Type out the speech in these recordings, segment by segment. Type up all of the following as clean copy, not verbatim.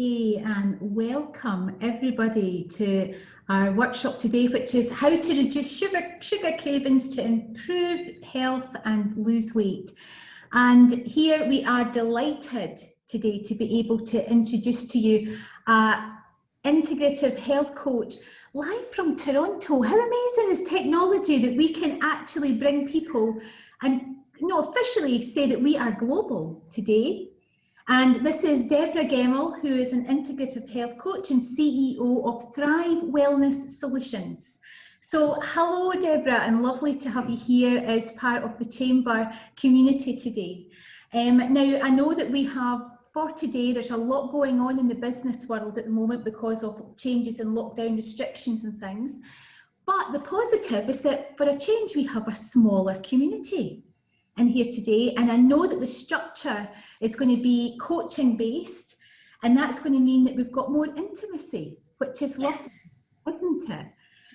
Hey, and welcome everybody to our workshop today, which is how to reduce sugar cravings to improve health and lose weight. And here we are delighted today to be able to introduce to you an integrative health coach live from Toronto. How amazing is technology that we can actually bring people and officially say that we are global today. And this is Debora Gemmell, who is an integrative health coach and CEO of Thrive Wellness Solutions. So hello, Debora, and lovely to have you here as part of the Chamber community today. Now, I know that we have, for today, there's a lot going on in the business world at the moment because of changes in lockdown restrictions and things. But the positive is that for a change, we have a smaller community in here today, and I know that the structure is going to be coaching based, and that's going to mean that we've got more intimacy, which is lovely, isn't it?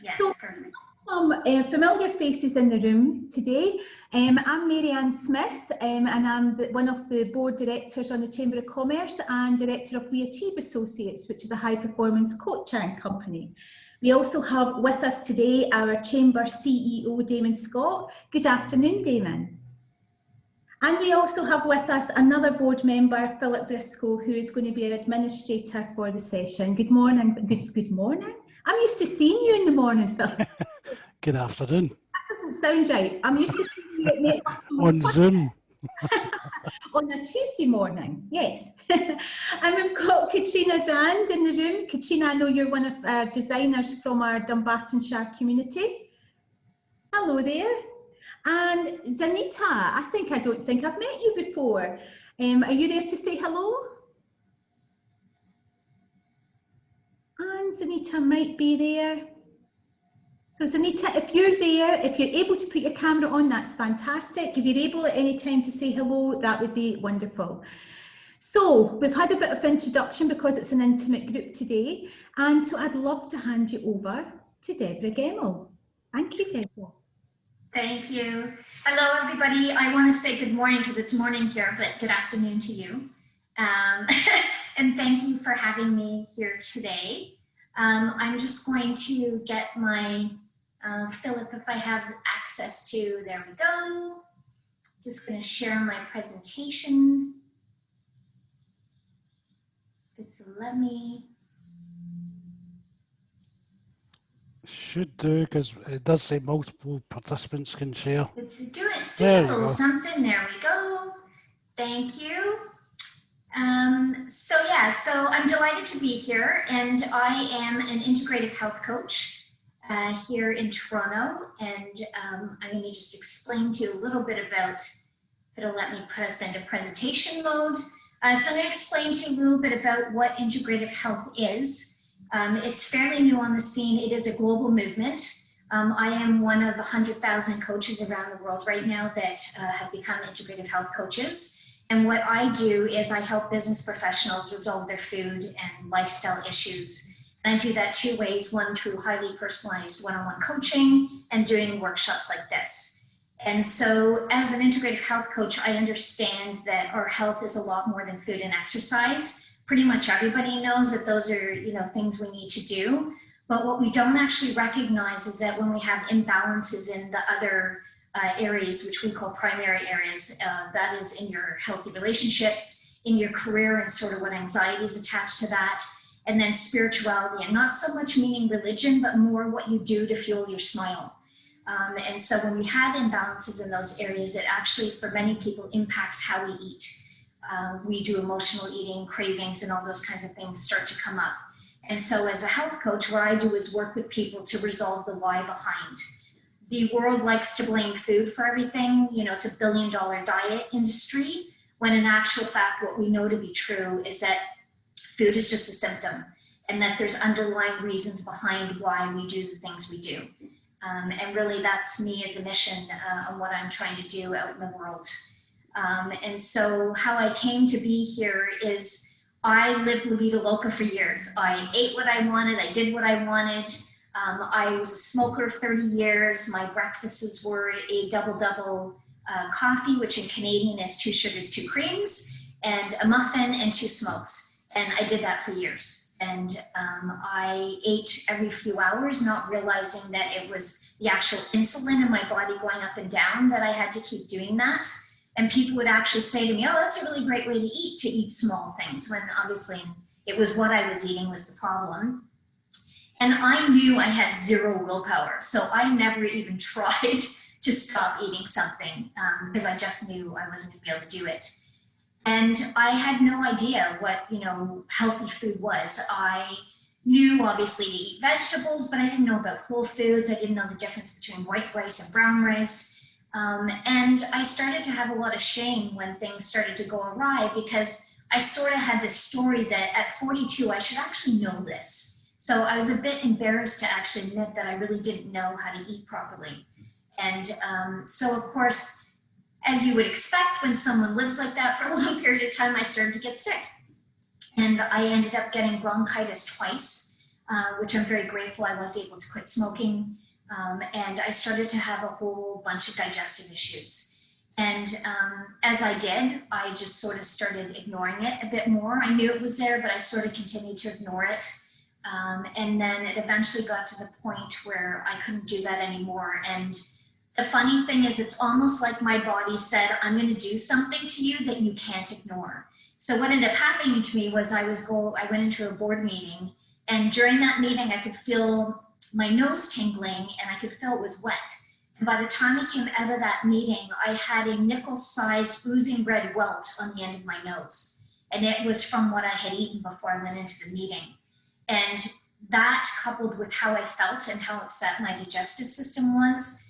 Yes, so perfect. Some familiar faces in the room today. I'm Mary-Ann Smith, and I'm one of the board directors on the Chamber of Commerce and director of We Achieve Associates, which is a high performance coaching company. We also have with us today our Chamber CEO, Damon Scott. Good afternoon, Damon. And we also have with us another board member, Philip Briscoe, who is going to be an administrator for the session. Good morning. Good morning. I'm used to seeing you in the morning, Philip. Good afternoon. That doesn't sound right. I'm used to seeing you on Zoom. On a Tuesday morning, yes. And we've got Katrina Dand in the room. Katrina, I know you're one of our designers from our Dumbartonshire community. Hello there. And Zanita, I don't think I've met you before. Are you there to say hello? And Zanita might be there. So Zanita, if you're there, if you're able to put your camera on, that's fantastic. If you're able at any time to say hello, that would be wonderful. So we've had a bit of introduction because it's an intimate group today. And so I'd love to hand you over to Debora Gemmell. Thank you, Debora. Thank you. Hello, everybody. I want to say good morning because it's morning here, but good afternoon to you. And thank you for having me here today. I'm just going to get my, Philip, if I have access to, there we go. Just going to share my presentation. So let me. Should do, because it does say multiple participants can share. It's doing a little something. There we go. Thank you. So I'm delighted to be here, and I am an integrative health coach here in Toronto, and I'm going to just explain to you a little bit about, it'll let me put us into presentation mode. So I'm going to explain to you a little bit about what integrative health is. It's fairly new on the scene. It is a global movement. I am one of 100,000 coaches around the world right now that have become integrative health coaches. And what I do is I help business professionals resolve their food and lifestyle issues. And I do that two ways, one through highly personalized one-on-one coaching and doing workshops like this. And so as an integrative health coach, I understand that our health is a lot more than food and exercise. Pretty much everybody knows that those are, things we need to do. But what we don't actually recognize is that when we have imbalances in the other areas, which we call primary areas, that is in your healthy relationships, in your career, and sort of what anxiety is attached to that, and then spirituality, and not so much meaning religion, but more what you do to fuel your smile. And so when we have imbalances in those areas, it actually, for many people, impacts how we eat. We do emotional eating, cravings, and all those kinds of things start to come up. And so as a health coach, what I do is work with people to resolve the why behind. The world likes to blame food for everything. It's a billion-dollar diet industry, when in actual fact, what we know to be true is that food is just a symptom, and that there's underlying reasons behind why we do the things we do. And really, that's me as a mission on what I'm trying to do out in the world. And so how I came to be here is I lived La Vida Loca for years. I ate what I wanted. I did what I wanted. I was a smoker 30 years. My breakfasts were a double coffee, which in Canadian is 2 sugars, 2 creams, and a muffin and 2 smokes. And I did that for years. And I ate every few hours, not realizing that it was the actual insulin in my body going up and down that I had to keep doing that. And people would actually say to me, oh, that's a really great way to eat small things, when obviously it was what I was eating was the problem. And I knew I had zero willpower. So I never even tried to stop eating something because I just knew I wasn't going to be able to do it. And I had no idea what, healthy food was. I knew obviously to eat vegetables, but I didn't know about whole foods. I didn't know the difference between white rice and brown rice. And I started to have a lot of shame when things started to go awry, because I sort of had this story that at 42, I should actually know this. So I was a bit embarrassed to actually admit that I really didn't know how to eat properly. And so of course, as you would expect when someone lives like that for a long period of time, I started to get sick. And I ended up getting bronchitis twice, which I'm very grateful I was able to quit smoking. And I started to have a whole bunch of digestive issues. And as I did, I just sort of started ignoring it a bit more. I knew it was there, but I sort of continued to ignore it. And then it eventually got to the point where I couldn't do that anymore. And the funny thing is, it's almost like my body said, I'm going to do something to you that you can't ignore. So what ended up happening to me was I went into a board meeting, and during that meeting, I could feel my nose tingling and I could feel it was wet. And by the time I came out of that meeting, I had a nickel-sized oozing red welt on the end of my nose. And it was from what I had eaten before I went into the meeting. And that, coupled with how I felt and how upset my digestive system was,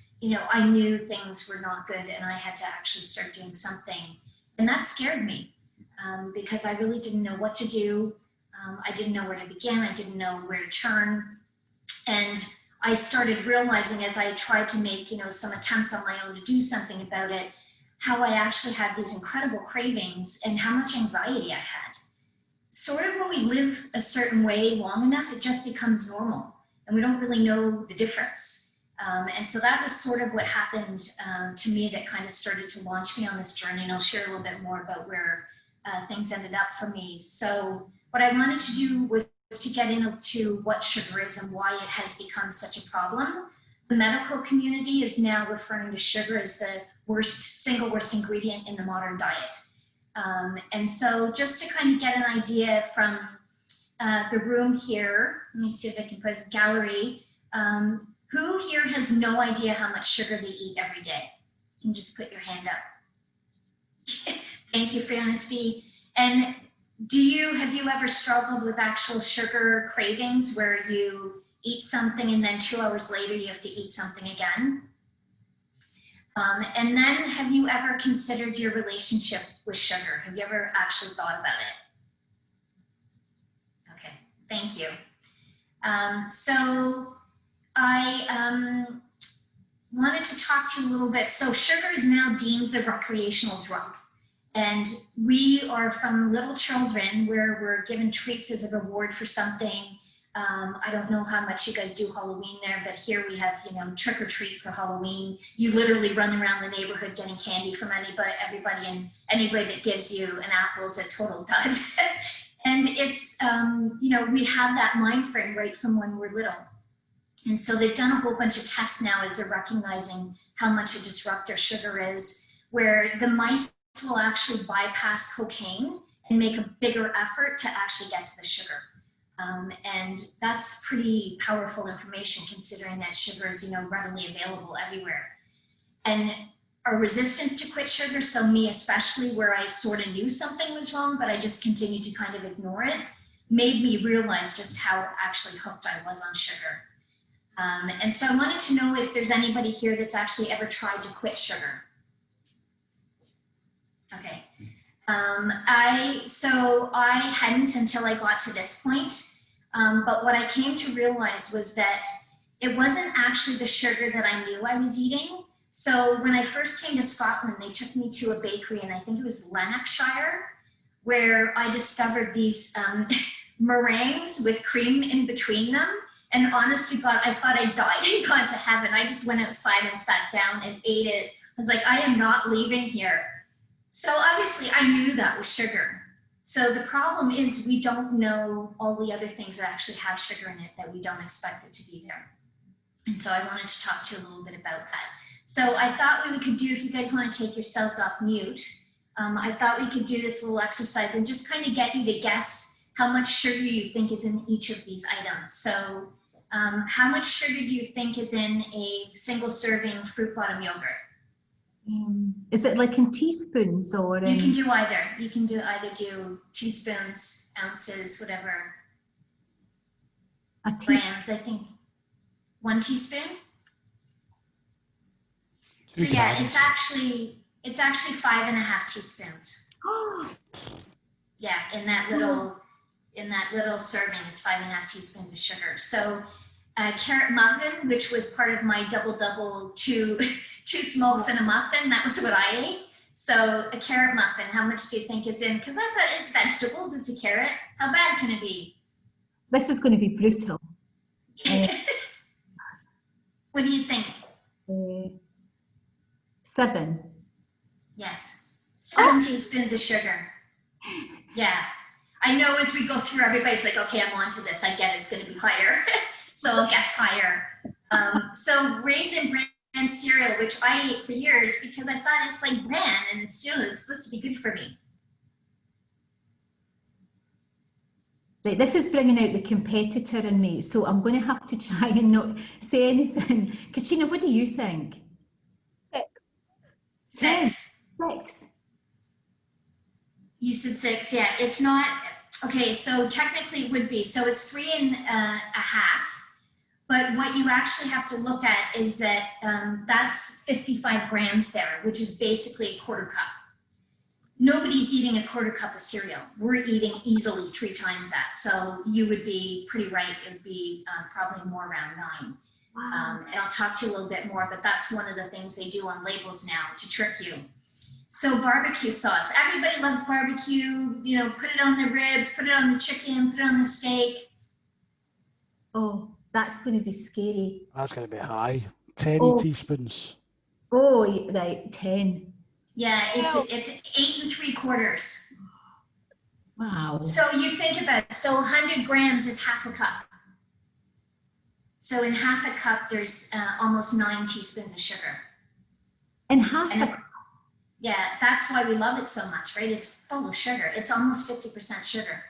I knew things were not good and I had to actually start doing something. And that scared me because I really didn't know what to do. I didn't know where to begin. I didn't know where to turn. And I started realizing, as I tried to make, some attempts on my own to do something about it, how I actually had these incredible cravings and how much anxiety I had. Sort of when we live a certain way long enough, it just becomes normal and we don't really know the difference. And so that was sort of what happened to me that kind of started to launch me on this journey. And I'll share a little bit more about where things ended up for me. So what I wanted to do was to get into what sugar is and why it has become such a problem. The medical community is now referring to sugar as the single worst ingredient in the modern diet. And so just to kind of get an idea from the room here, let me see if I can put a gallery. Who here has no idea how much sugar they eat every day? You can just put your hand up. Thank you for your honesty. And have you ever struggled with actual sugar cravings where you eat something and then 2 hours later you have to eat something again? And then have you ever considered your relationship with sugar? Have you ever actually thought about it? Okay, thank you. So I wanted to talk to you a little bit. So sugar is now deemed the recreational drug. And we are from little children where we're given treats as a reward for something. I don't know how much you guys do Halloween there, but here we have, trick or treat for Halloween. You literally run around the neighborhood getting candy from everybody, and anybody that gives you an apple is a total dud. And it's, we have that mind frame right from when we're little. And so they've done a whole bunch of tests now as they're recognizing how much a disruptor sugar is, where the mice will actually bypass cocaine and make a bigger effort to actually get to the sugar. And that's pretty powerful information considering that sugar is, readily available everywhere. And our resistance to quit sugar, so me especially, where I sort of knew something was wrong, but I just continued to kind of ignore it, made me realize just how actually hooked I was on sugar. And so I wanted to know if there's anybody here that's actually ever tried to quit sugar. Okay. I hadn't until I got to this point. But what I came to realize was that it wasn't actually the sugar that I knew I was eating. So when I first came to Scotland, they took me to a bakery, and I think it was Lanarkshire, where I discovered these meringues with cream in between them. And honest to God, I thought I died and gone to heaven. I just went outside and sat down and ate it. I was like, I am not leaving here. So obviously I knew that was sugar. So the problem is we don't know all the other things that actually have sugar in it that we don't expect it to be there. And so I wanted to talk to you a little bit about that. So I thought what we could do, if you guys want to take yourselves off mute, I thought we could do this little exercise and just kind of get you to guess how much sugar you think is in each of these items. So how much sugar do you think is in a single serving fruit bottom yogurt? Is it like in teaspoons or in... You can do either. You can do teaspoons, ounces, whatever. A teaspoon. Grams, I think. 1 teaspoon. So 2 yeah, grams. it's actually 5.5 teaspoons. Yeah, in that little serving is 5.5 teaspoons of sugar. So a carrot muffin, which was part of my double, two smokes and a muffin, that was what I ate. So a carrot muffin, how much do you think is in? Because I thought it's vegetables, it's a carrot. How bad can it be? This is going to be brutal. What do you think? 7. Yes, 7 teaspoons of sugar. Yeah, I know as we go through, everybody's like, okay, I'm on to this. I get it's going to be higher. So I'll guess higher. So Raisin Bran cereal, which I ate for years because I thought it's like bran and it's supposed to be good for me. Right, this is bringing out the competitor in me, so I'm going to have to try and not say anything. Katrina, what do you think? 6. 6. You said 6, yeah. It's not, okay, so technically it would be, so it's 3.5, but what you actually have to look at is that that's 55 grams there, which is basically a quarter cup. Nobody's eating a quarter cup of cereal. We're eating easily 3 times that. So you would be pretty right. It would be probably more around 9. Wow. And I'll talk to you a little bit more, but that's one of the things they do on labels now to trick you. So barbecue sauce. Everybody loves barbecue. You know, put it on the ribs, put it on the chicken, put it on the steak. Oh, that's going to be scary. That's going to be high. 10 Oh. teaspoons. Oh, right, 10. Yeah, it's 8 3/4. Wow. So you think about it. So 100 grams is half a cup. So in half a cup, there's almost 9 teaspoons of sugar. And half And a... yeah, that's why we love it so much, right? It's full of sugar. It's almost 50% sugar.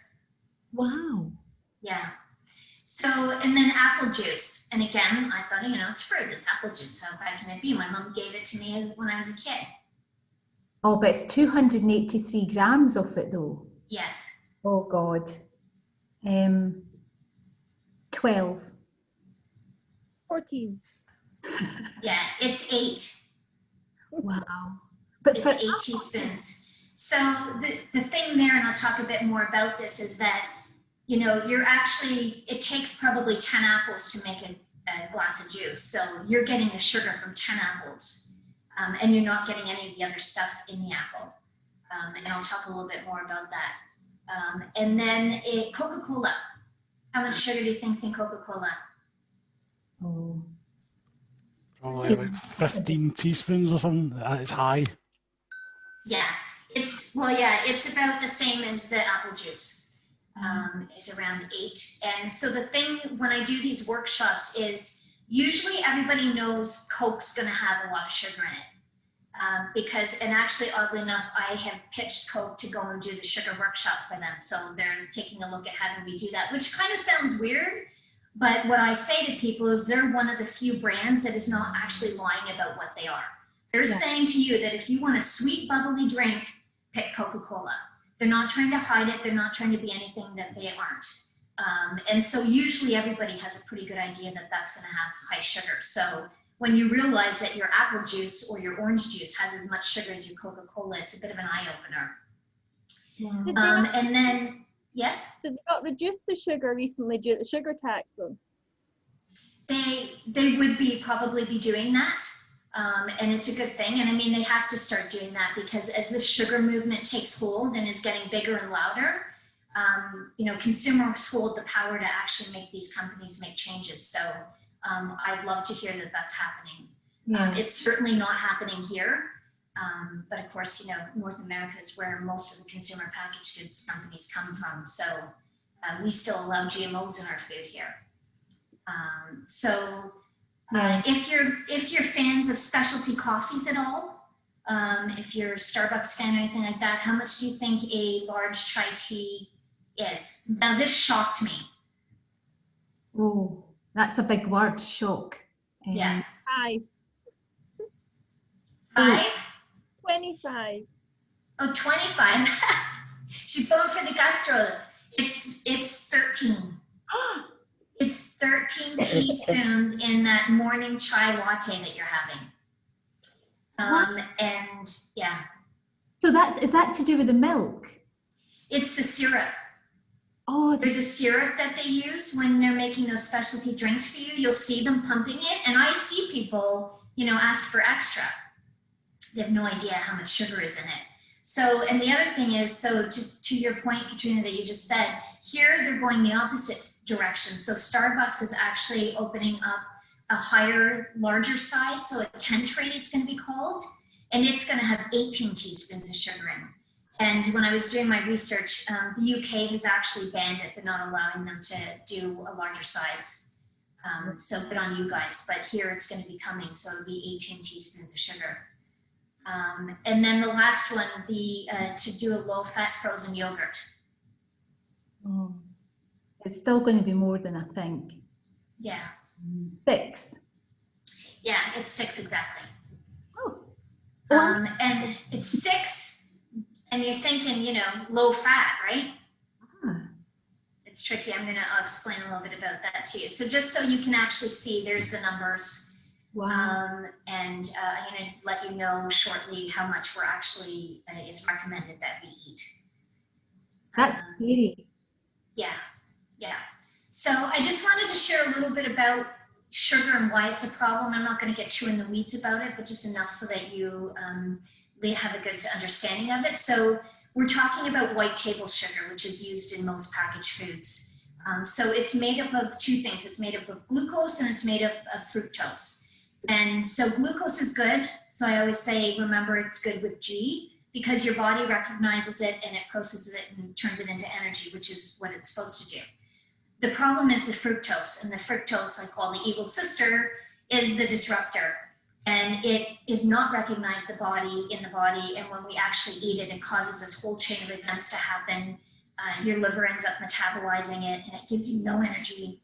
Wow. Yeah. So, and then apple juice. And again, I thought, you know, it's fruit, it's apple juice. How bad can it be? My mom gave it to me when I was a kid. Oh, but it's 283 grams of it though. Yes. Oh God. 12. 14. Yeah, it's 8. Wow. But It's for 8 teaspoons. So the thing there, and I'll talk a bit more about this, is that, you know, it takes probably 10 apples to make a glass of juice. So you're getting the sugar from 10 apples. And you're not getting any of the other stuff in the apple. And I'll talk a little bit more about that. And then Coca-Cola. How much sugar do you think's in Coca-Cola? Oh. Probably about 15 teaspoons or something. It's high. Yeah, it's about the same as the apple juice. It's around 8. And so the thing when I do these workshops is usually everybody knows Coke's going to have a lot of sugar in it. Because, and actually, oddly enough, I have pitched Coke to go and do the sugar workshop for them. So they're taking a look at having me do that, which kind of sounds weird. But what I say to people is they're one of the few brands that is not actually lying about what they are. They're saying to you that if you want a sweet, bubbly drink, pick Coca-Cola. They're not trying to hide it. They're not trying to be anything that they aren't. And so usually everybody has a pretty good idea that that's going to have high sugar. So when you realize that your apple juice or your orange juice has as much sugar as your Coca-Cola, it's a bit of an eye-opener. Wow. And then, yes? Did they not reduce the sugar recently due to the sugar tax though? They would probably be doing that. And it's a good thing. And I mean, they have to start doing that because as this sugar movement takes hold and is getting bigger and louder, you know, consumers hold the power to actually make these companies make changes. So I'd love to hear that that's happening. Yeah. It's certainly not happening here. But of course, you know, North America is where most of the consumer packaged goods companies come from. So we still allow GMOs in our food here. If you're fans of specialty coffees at all, if you're a Starbucks fan or anything like that, how much do you think a large chai tea is? Now this shocked me. Oh, that's a big word, shock. Yeah. 5. 5? 25. Oh, 25. She's going for the gastro. It's 13. It's 13 teaspoons in that morning chai latte that you're having. And yeah. So is that to do with the milk? It's a syrup. Oh, There's a syrup that they use when they're making those specialty drinks for you. You'll see them pumping it, and I see people, you know, ask for extra. They have no idea how much sugar is in it. So, and the other thing is, so to your point, Katrina, that you just said, here they're going the opposite direction. So Starbucks is actually opening up a higher, larger size, so a 10 tray it's going to be called, and it's going to have 18 teaspoons of sugar in. And when I was doing my research, the UK has actually banned it. They're not allowing them to do a larger size. So good on you guys, but here it's going to be coming, so it'll be 18 teaspoons of sugar. And then the last one, to do a low-fat frozen yogurt. Oh, it's still going to be more than I think. Yeah. 6. Yeah, it's 6 exactly. Oh. And it's 6, and you're thinking, you know, low fat, right? It's tricky. I'm going to explain a little bit about that to you. So just so you can actually see, there's the numbers. Wow. And I'm going to let you know shortly how much we're actually is recommended that we eat. That's scary. Yeah, yeah. So I just wanted to share a little bit about sugar and why it's a problem. I'm not going to get too in the weeds about it, but just enough so that you have a good understanding of it. So we're talking about white table sugar, which is used in most packaged foods. So it's made up of 2 things. It's made up of glucose and it's made up of fructose. And so glucose is good. So I always say, remember, it's good with G, because your body recognizes it and it processes it and turns it into energy, which is what it's supposed to do. The problem is the fructose, and the fructose, I call the evil sister, is the disruptor. And it is not recognized in the body. And when we actually eat it, it causes this whole chain of events to happen. Your liver ends up metabolizing it, and it gives you no energy.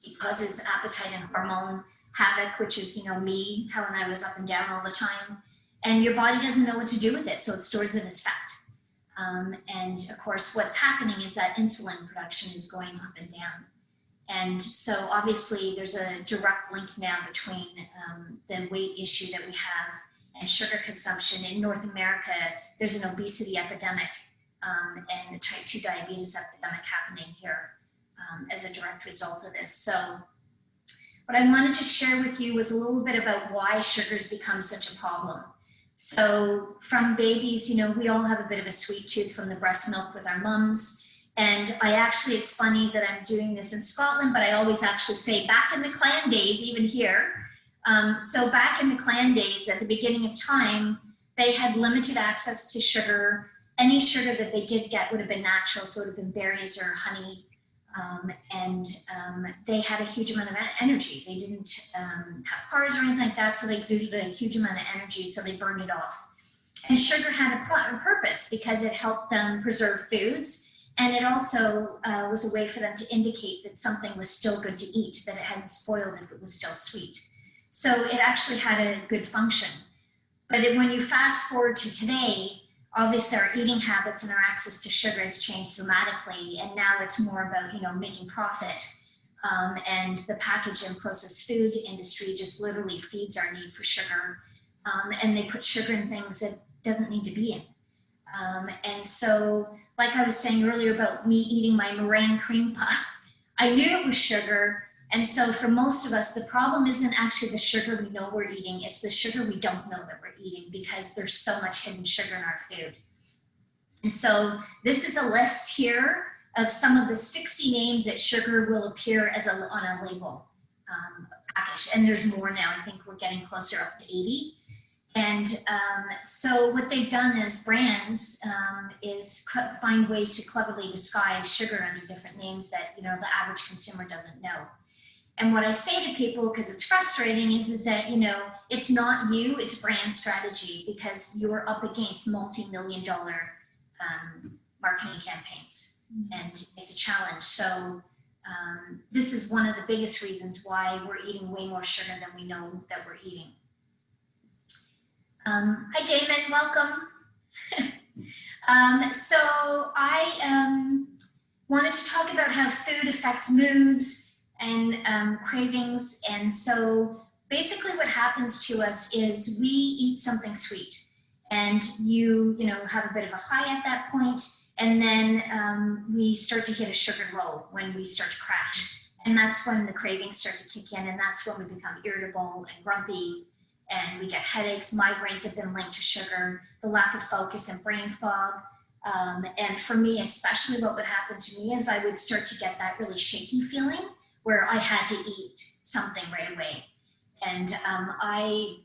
It causes appetite and hormone havoc, which is, you know, me, how when I was up and down all the time. And your body doesn't know what to do with it, so it stores it as fat. And of course, what's happening is that insulin production is going up and down. And so obviously there's a direct link now between the weight issue that we have and sugar consumption. In North America, there's an obesity epidemic and a type 2 diabetes epidemic happening here as a direct result of this. So what I wanted to share with you was a little bit about why sugar's become such a problem. So from babies, you know, we all have a bit of a sweet tooth from the breast milk with our mums. And it's funny that I'm doing this in Scotland, but I always actually say back in the clan days, even here. So back in the clan days, at the beginning of time, they had limited access to sugar. Any sugar that they did get would have been natural, so it would have been berries or honey. They had a huge amount of energy. They didn't have cars or anything like that, so they exuded a huge amount of energy, so they burned it off. And sugar had a purpose because it helped them preserve foods. And it also was a way for them to indicate that something was still good to eat, that it hadn't spoiled if it was still sweet. So it actually had a good function. But when you fast forward to today, obviously our eating habits and our access to sugar has changed dramatically. And now it's more about, you know, making profit. And the packaged and processed food industry just literally feeds our need for sugar. And they put sugar in things that doesn't need to be in. And so, like I was saying earlier about me eating my meringue cream puff, I knew it was sugar. And so for most of us, the problem isn't actually the sugar we know we're eating, it's the sugar we don't know that we're eating because there's so much hidden sugar in our food. And so this is a list here of some of the 60 names that sugar will appear as on a label package. And there's more now. I think we're getting closer up to 80. And so what they've done as brands is find ways to cleverly disguise sugar under different names that, you know, the average consumer doesn't know. And what I say to people, because it's frustrating, is that, you know, it's not you, it's brand strategy, because you're up against multi-million-dollar marketing campaigns, and it's a challenge. So this is one of the biggest reasons why we're eating way more sugar than we know that we're eating. Hi, Damon, welcome. So I wanted to talk about how food affects moods and cravings. And so basically what happens to us is we eat something sweet, and you know, have a bit of a high at that point, and then we start to hit a sugar low when we start to crash. And that's when the cravings start to kick in, and that's when we become irritable and grumpy, and we get headaches. Migraines have been linked to sugar, the lack of focus and brain fog. And for me, especially, what would happen to me is I would start to get that really shaky feeling where I had to eat something right away. And I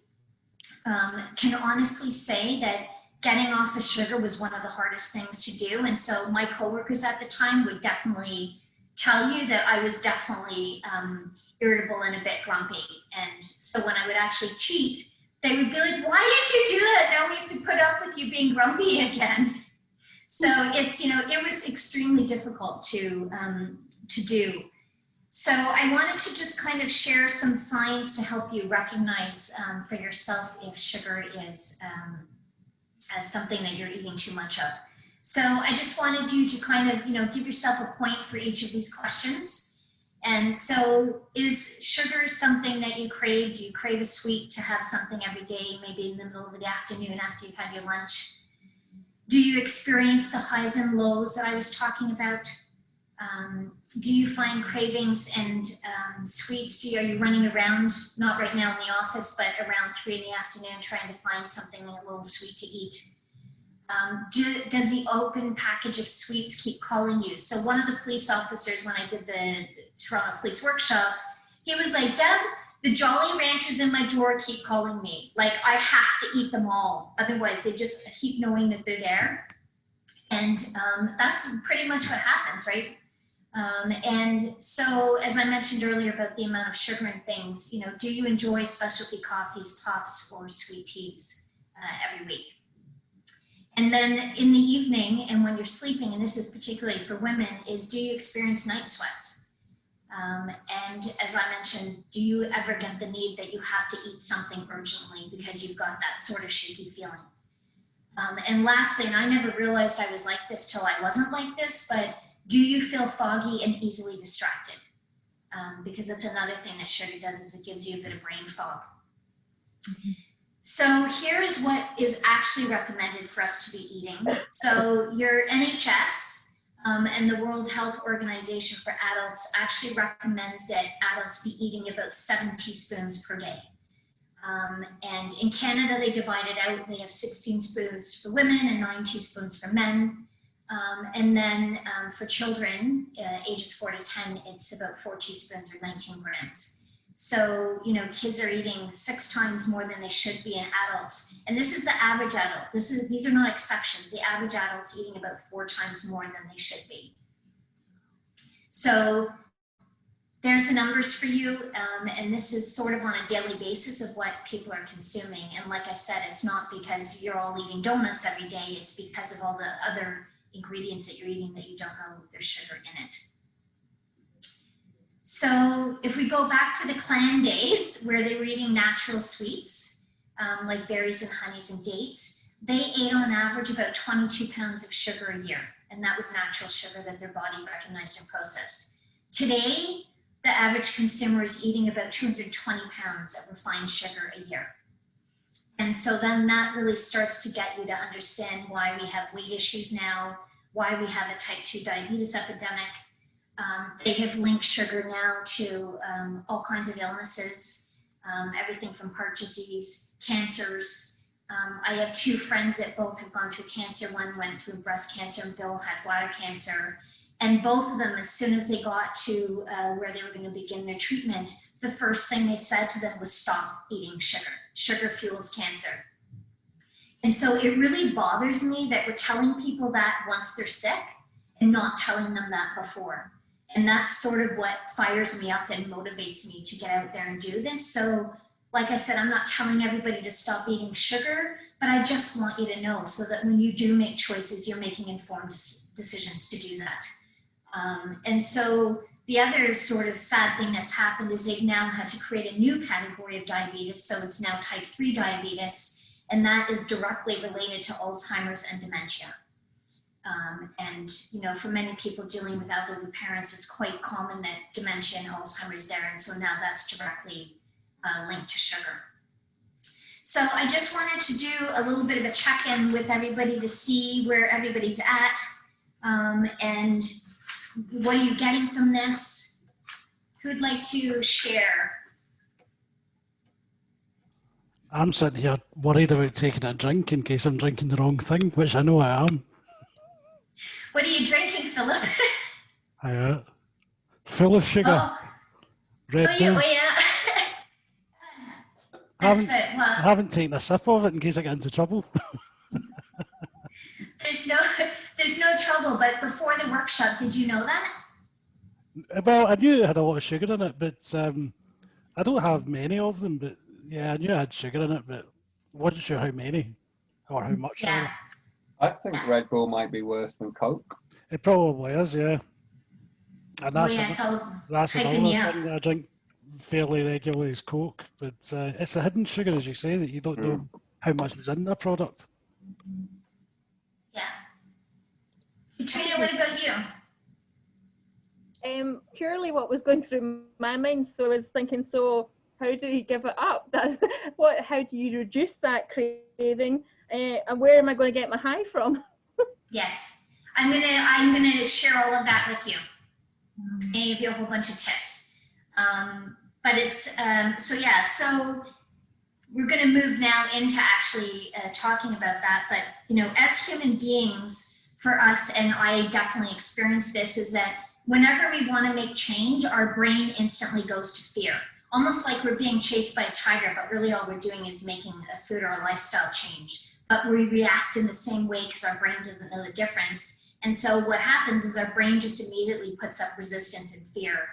can honestly say that getting off the sugar was one of the hardest things to do. And so my coworkers at the time would definitely tell you that I was definitely irritable and a bit grumpy. And so when I would actually cheat, they would be like, why did you do that? Now we have to put up with you being grumpy again. So it's, you know, it was extremely difficult to do. So I wanted to just kind of share some signs to help you recognize for yourself if sugar is something that you're eating too much of. So I just wanted you to kind of, you know, give yourself a point for each of these questions. And so, is sugar something that you crave? Do you crave a sweet to have something every day, maybe in the middle of the afternoon after you've had your lunch? Do you experience the highs and lows that I was talking about? Do you find cravings and sweets? Are you running around, not right now in the office, but around 3 in the afternoon trying to find something a little sweet to eat? Does the open package of sweets keep calling you? So one of the police officers, when I did the Toronto Police Workshop, he was like, Deb, the Jolly Ranchers in my drawer keep calling me. Like, I have to eat them all. Otherwise, they just keep knowing that they're there. And that's pretty much what happens, right? And so, as I mentioned earlier about the amount of sugar in things, you know, do you enjoy specialty coffees, pops, or sweet teas every week? And then in the evening and when you're sleeping, and this is particularly for women, is do you experience night sweats? And as I mentioned, do you ever get the need that you have to eat something urgently because you've got that sort of shaky feeling? And lastly, and I never realized I was like this till I wasn't like this, but do you feel foggy and easily distracted? Because that's another thing that sugar does, is it gives you a bit of brain fog. Mm-hmm. So here is what is actually recommended for us to be eating. So your NHS and the World Health Organization for Adults actually recommends that adults be eating about 7 teaspoons per day. And in Canada, they divide it out. They have 16 spoons for women and 9 teaspoons for men. And then for children, ages 4 to 10, it's about 4 teaspoons or 19 grams. So, you know, kids are eating 6 times more than they should be in adults. And this is the average adult. These are not exceptions. The average adult's eating about 4 times more than they should be. So there's the numbers for you. And this is sort of on a daily basis of what people are consuming. And like I said, it's not because you're all eating donuts every day. It's because of all the other ingredients that you're eating that you don't know there's sugar in it. So if we go back to the clan days where they were eating natural sweets, like berries and honeys and dates, they ate on average about 22 pounds of sugar a year. And that was natural sugar that their body recognized and processed. Today, the average consumer is eating about 220 pounds of refined sugar a year. And so then that really starts to get you to understand why we have weight issues now, why we have a type 2 diabetes epidemic. They have linked sugar now to all kinds of illnesses, everything from heart disease, cancers. I have 2 friends that both have gone through cancer. One went through breast cancer and Bill had bladder cancer. And both of them, as soon as they got to where they were going to begin their treatment, the first thing they said to them was stop eating sugar. Sugar fuels cancer. And so it really bothers me that we're telling people that once they're sick and not telling them that before. And that's sort of what fires me up and motivates me to get out there and do this. So like I said, I'm not telling everybody to stop eating sugar, but I just want you to know so that when you do make choices, you're making informed decisions to do that. And so the other sort of sad thing that's happened is they've now had to create a new category of diabetes. So it's now type 3 diabetes, and that is directly related to Alzheimer's and dementia. And, you know, for many people dealing with elderly parents, it's quite common that dementia and Alzheimer's there. And so now that's directly linked to sugar. So I just wanted to do a little bit of a check-in with everybody to see where everybody's at, and what are you getting from this? Who'd like to share? I'm sitting here worried about taking a drink in case I'm drinking the wrong thing, which I know I am. What are you drinking, Philip? Full of sugar. Oh, Red oh yeah, Bull. oh yeah. I haven't taken a sip of it in case I get into trouble. There's no trouble, but before the workshop, did you know that? Well, I knew it had a lot of sugar in it, but I don't have many of them. But yeah, I knew it had sugar in it, but wasn't sure how many or how much. Yeah. I think Red Bull might be worse than Coke. It probably is, yeah. And that's, Oh, yeah, it's all that's hyping another me up. thing that I drink fairly regularly is Coke, but it's a hidden sugar, as you say, that you don't know how much is in the product. Yeah. Katrina, what about you? Purely what was going through my mind, so I was thinking, so how do you give it up? How do you reduce that craving? And where am I going to get my high from? Yes, I'm gonna share all of that with you and give you a whole bunch of tips. But it's so we're going to move now into actually talking about that. But you know, as human beings, for us, and I definitely experienced this, is that whenever we want to make change, our brain instantly goes to fear, almost like we're being chased by a tiger, but really all we're doing is making a food or a lifestyle change. But we react in the same way because our brain doesn't know the difference. And so what happens is our brain just immediately puts up resistance and fear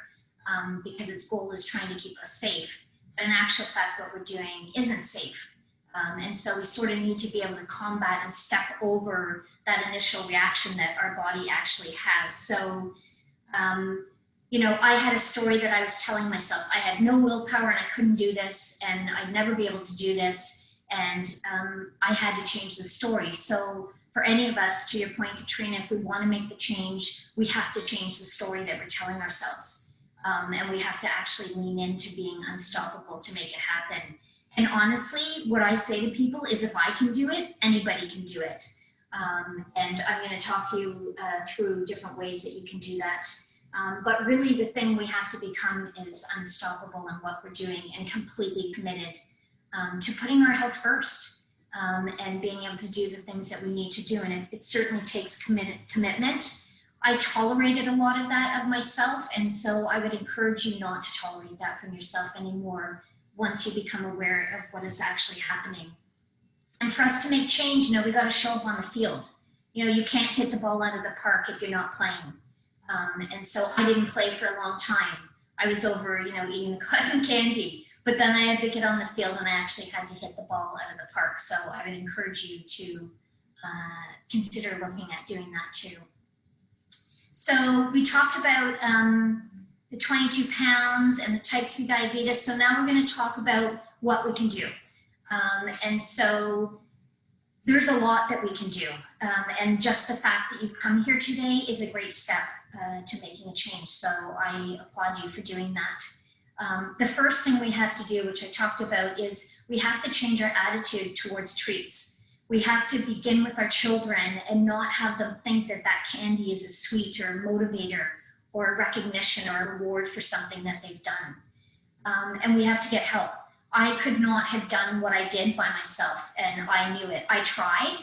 because its goal is trying to keep us safe. But in actual fact, what we're doing isn't safe. And so we sort of need to be able to combat and step over that initial reaction that our body actually has. So, you know, I had a story that I was telling myself. I had no willpower and I couldn't do this, and I'd never be able to do this. And I had to change the story. So for any of us, to your point, Katrina, if we want to make the change, we have to change the story that we're telling ourselves. And we have to actually lean into being unstoppable to make it happen. And honestly, what I say to people is, if I can do it, anybody can do it. And I'm going to talk you through different ways that you can do that. But really the thing we have to become is unstoppable in what we're doing and completely committed to putting our health first and being able to do the things that we need to do. And it certainly takes commitment. I tolerated a lot of that of myself. And so I would encourage you not to tolerate that from yourself anymore once you become aware of what is actually happening. And for us to make change, you know, we got to show up on the field. You know, you can't hit the ball out of the park if you're not playing. And so I didn't play for a long time. I was over, you know, eating the cotton candy. But then I had to get on the field and I actually had to hit the ball out of the park. So I would encourage you to consider looking at doing that too. So we talked about the 22 pounds and the type 3 diabetes. So now we're going to talk about what we can do. And so there's a lot that we can do. And just the fact that you've come here today is a great step to making a change. So I applaud you for doing that. The first thing we have to do, which I talked about, is we have to change our attitude towards treats. We have to begin with our children and not have them think that that candy is a sweet or a motivator or a recognition or a reward for something that they've done. And we have to get help. I could not have done what I did by myself, and I knew it. I tried.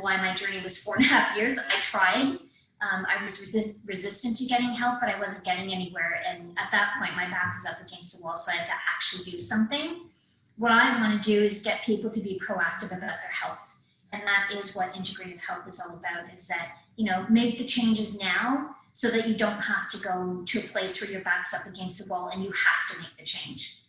Why my journey was 4.5 years. I tried. I was resistant to getting help, but I wasn't getting anywhere. And at that point, my back was up against the wall, so I had to actually do something. what I want to do is get people to be proactive about their health. And that is what integrative health is all about, is that, you know, make the changes now so that you don't have to go to a place where your back's up against the wall and you have to make the change.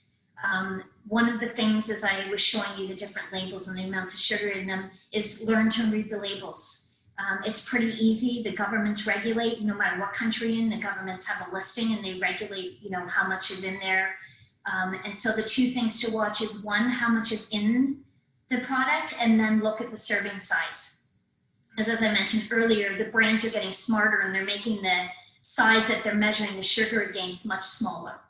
One of the things, as I was showing you the different labels and the amounts of sugar in them, is learn to read the labels. It's pretty easy. The governments regulate, no matter what country you're in, the governments have a listing and they regulate, you know, how much is in there. And so the two things to watch is, one, how much is in the product, and then look at the serving size. Because as I mentioned earlier, the brands are getting smarter and they're making the size that they're measuring the sugar against much smaller.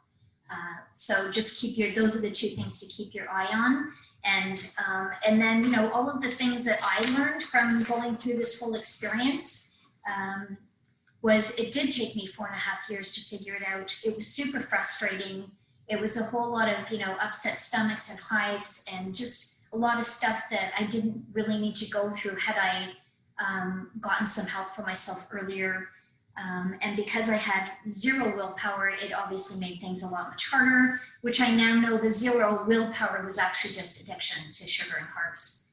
So just keep those are the two things to keep your eye on. And then, you know, all of the things that I learned from going through this whole experience was, it did take me 4.5 years to figure it out. It was super frustrating. It was a whole lot of, you know, upset stomachs and hives and just a lot of stuff that I didn't really need to go through had I gotten some help for myself earlier. And because I had zero willpower, it obviously made things a lot much harder, which I now know the zero willpower was actually just addiction to sugar and carbs.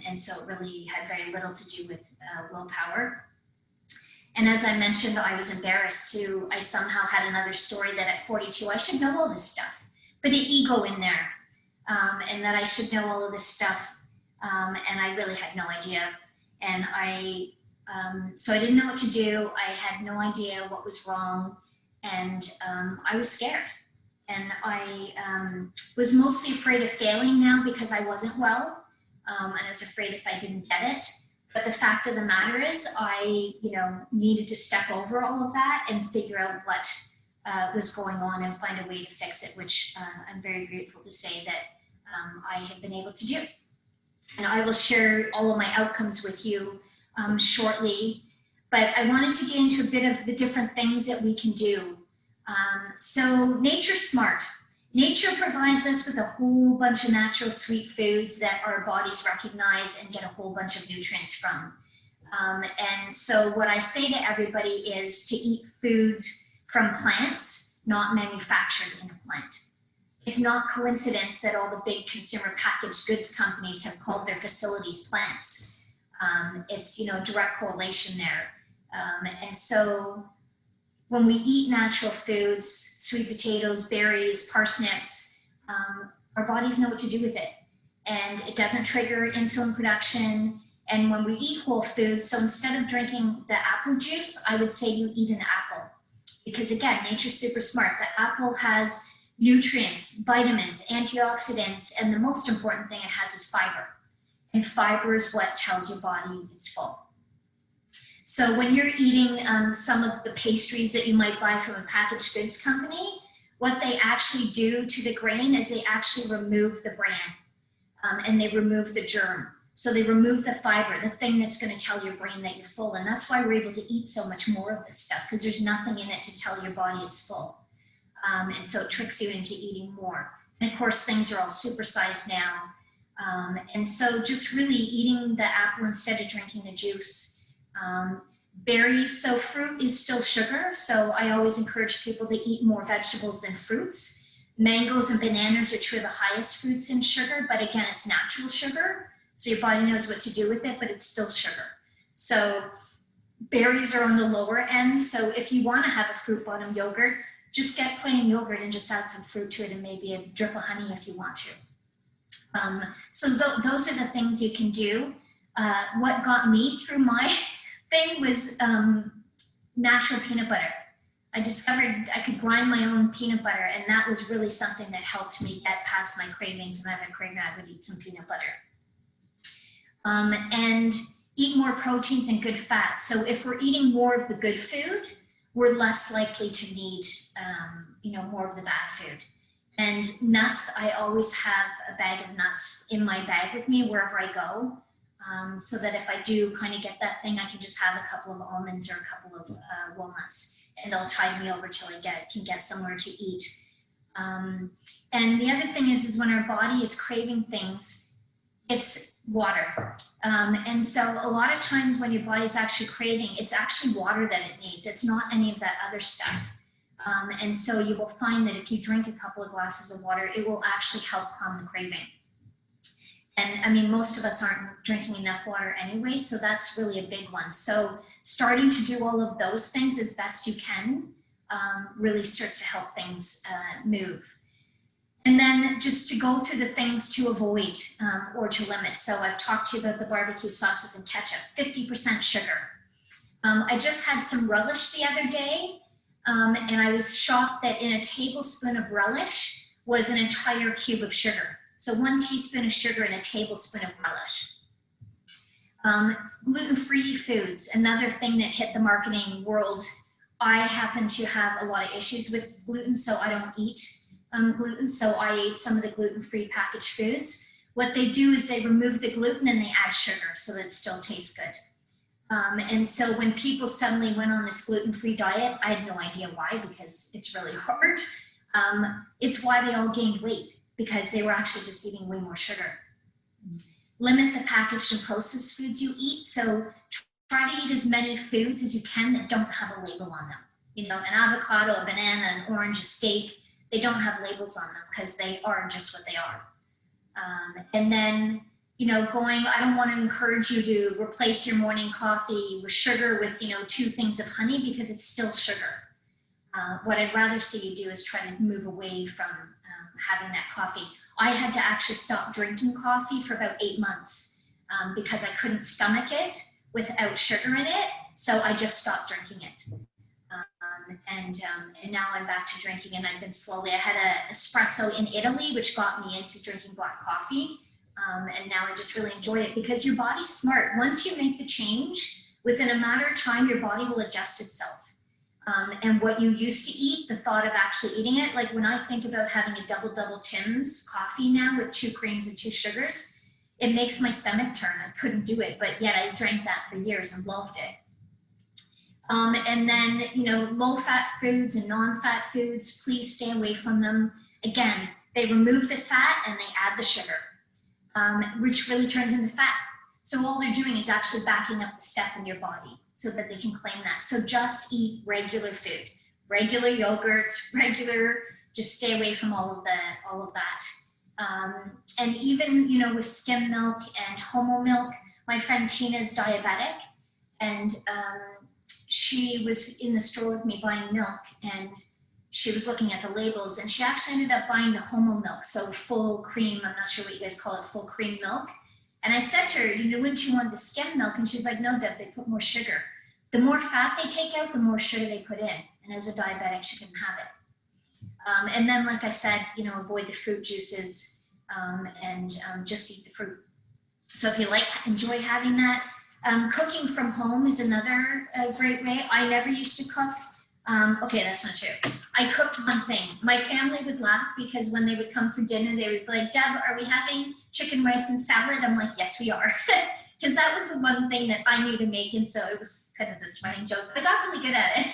And so it really had very little to do with willpower. And as I mentioned, I was embarrassed too. I somehow had another story that at 42, I should know all this stuff, but the ego in there, and that I should know all of this stuff. And I really had no idea. And so I didn't know what to do. I had no idea what was wrong. And I was scared. And I was mostly afraid of failing now because I wasn't well. And I was afraid if I didn't get it. But the fact of the matter is, I, you know, needed to step over all of that and figure out what was going on and find a way to fix it, which I'm very grateful to say that I have been able to do. And I will share all of my outcomes with you shortly, but I wanted to get into a bit of the different things that we can do. So nature's smart. Nature provides us with a whole bunch of natural sweet foods that our bodies recognize and get a whole bunch of nutrients from. And so what I say to everybody is to eat foods from plants, not manufactured in a plant. It's not coincidence that all the big consumer packaged goods companies have called their facilities plants. It's, you know, direct correlation there. And so when we eat natural foods, sweet potatoes, berries, parsnips, our bodies know what to do with it. And it doesn't trigger insulin production. And when we eat whole foods, so instead of drinking the apple juice, I would say you eat an apple. Because again, nature's super smart. The apple has nutrients, vitamins, antioxidants, and the most important thing it has is fiber. And fiber is what tells your body it's full. So when you're eating some of the pastries that you might buy from a packaged goods company, what they actually do to the grain is they actually remove the bran and they remove the germ. So they remove the fiber, the thing that's going to tell your brain that you're full. And that's why we're able to eat so much more of this stuff, because there's nothing in it to tell your body it's full. And so it tricks you into eating more. And of course, things are all supersized now. And so just really eating the apple instead of drinking the juice. Berries, so fruit is still sugar. So I always encourage people to eat more vegetables than fruits. Mangoes and bananas are two of the highest fruits in sugar, but again, it's natural sugar. So your body knows what to do with it, but it's still sugar. So berries are on the lower end. So if you want to have a fruit bottom yogurt, just get plain yogurt and just add some fruit to it and maybe a drip of honey if you want to. So those are the things you can do. What got me through my thing was natural peanut butter. I discovered I could grind my own peanut butter, and that was really something that helped me get past my cravings. When I had a craving, I would eat some peanut butter. And eat more proteins and good fats. So if we're eating more of the good food, we're less likely to need, more of the bad food. And nuts, I always have a bag of nuts in my bag with me wherever I go, so that if I do kind of get that thing, I can just have a couple of almonds or a couple of walnuts, and they'll tide me over till I can get somewhere to eat. And the other thing is when our body is craving things, it's water. And so a lot of times when your body is actually craving, it's actually water that it needs. It's not any of that other stuff. And so you will find that if you drink a couple of glasses of water, it will actually help calm the craving. And I mean, most of us aren't drinking enough water anyway, so that's really a big one. So starting to do all of those things as best you can really starts to help things move. And then just to go through the things to avoid or to limit. So I've talked to you about the barbecue sauces and ketchup, 50% sugar. I just had some relish the other day, and I was shocked that in a tablespoon of relish was an entire cube of sugar. So 1 teaspoon of sugar and a tablespoon of relish. Gluten-free foods, another thing that hit the marketing world. I happen to have a lot of issues with gluten, so I don't eat gluten, so I ate some of the gluten-free packaged foods. What they do is they remove the gluten and they add sugar so that it still tastes good. And so when people suddenly went on this gluten-free diet, I had no idea why, because it's really hard. It's why they all gained weight, because they were actually just eating way more sugar. Limit the packaged and processed foods you eat. So try to eat as many foods as you can that don't have a label on them. You know, an avocado, a banana, an orange, a steak, they don't have labels on them because they are just what they are. And then, you know, I don't want to encourage you to replace your morning coffee with sugar with, 2 things of honey, because it's still sugar. What I'd rather see you do is try to move away from having that coffee. I had to actually stop drinking coffee for about 8 months because I couldn't stomach it without sugar in it. So I just stopped drinking it. And now I'm back to drinking, and I've been slowly, I had an espresso in Italy, which got me into drinking black coffee. And now I just really enjoy it, because your body's smart. Once you make the change, within a matter of time, your body will adjust itself. And what you used to eat, the thought of actually eating it, like when I think about having a double Tim's coffee now with 2 creams and 2 sugars, it makes my stomach turn. I couldn't do it, but yet I drank that for years and loved it. And then, low-fat foods and non-fat foods, please stay away from them. Again, they remove the fat and they add the sugar, which really turns into fat. So all they're doing is actually backing up the step in your body so that they can claim that. So just eat regular food, regular yogurts, just stay away from all of that. And even, with skim milk and homo milk, my friend Tina's diabetic, and she was in the store with me buying milk, and she was looking at the labels, and she actually ended up buying the homo milk, so full cream. I'm not sure what you guys call it, full cream milk. And I said to her, wouldn't you want the skim milk? And she's like, no, Deb, they put more sugar. The more fat they take out, the more sugar they put in. And as a diabetic, she couldn't have it. And then, like I said, avoid the fruit juices and just eat the fruit. So if you enjoy having that. Cooking from home is another great way. I never used to cook. Okay, that's not true. I cooked one thing. My family would laugh, because when they would come for dinner, they would be like, Deb, are we having chicken, rice, and salad? I'm like, yes, we are. Because that was the one thing that I knew to make, and so it was kind of this running joke. I got really good at it.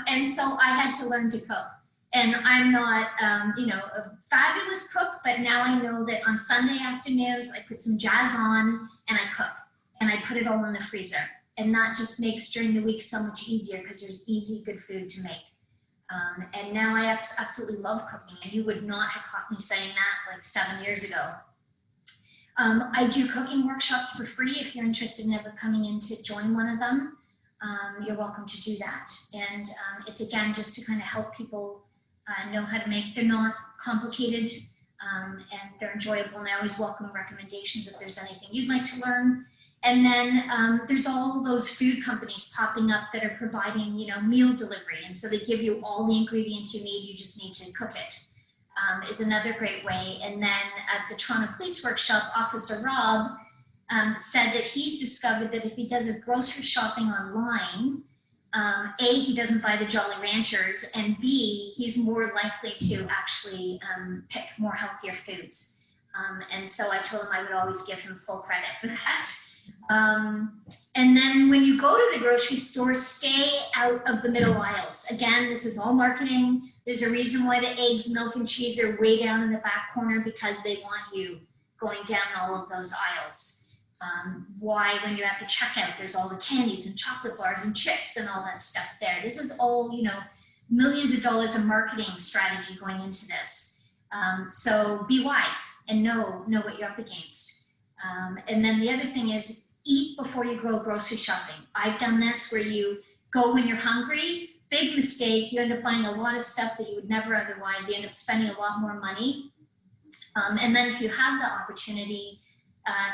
And so I had to learn to cook. And I'm not, a fabulous cook, but now I know that on Sunday afternoons, I put some jazz on and I cook. And I put it all in the freezer. And that just makes during the week so much easier, because there's easy, good food to make. And now I absolutely love cooking. And you would not have caught me saying that like 7 years ago. I do cooking workshops for free. If you're interested in ever coming in to join one of them, you're welcome to do that. And it's, again, just to kind of help people know how to make. They're not complicated, and they're enjoyable. And I always welcome recommendations if there's anything you'd like to learn. And then there's all those food companies popping up that are providing, meal delivery. And so they give you all the ingredients you need. You just need to cook it, is another great way. And then at the Toronto Police Workshop, Officer Rob said that he's discovered that if he does his grocery shopping online, A, he doesn't buy the Jolly Ranchers, and B, he's more likely to actually pick more healthier foods. And so I told him I would always give him full credit for that. And then when you go to the grocery store, stay out of the middle aisles. Again, this is all marketing. There's a reason why the eggs, milk, and cheese are way down in the back corner, because they want you going down all of those aisles. Why, when you're at the checkout, there's all the candies and chocolate bars and chips and all that stuff there. This is all, millions of dollars of marketing strategy going into this. So be wise and know what you're up against. And then the other thing is eat before you go grocery shopping. I've done this where you go when you're hungry, big mistake. You end up buying a lot of stuff that you would never otherwise. You end up spending a lot more money. And then if you have the opportunity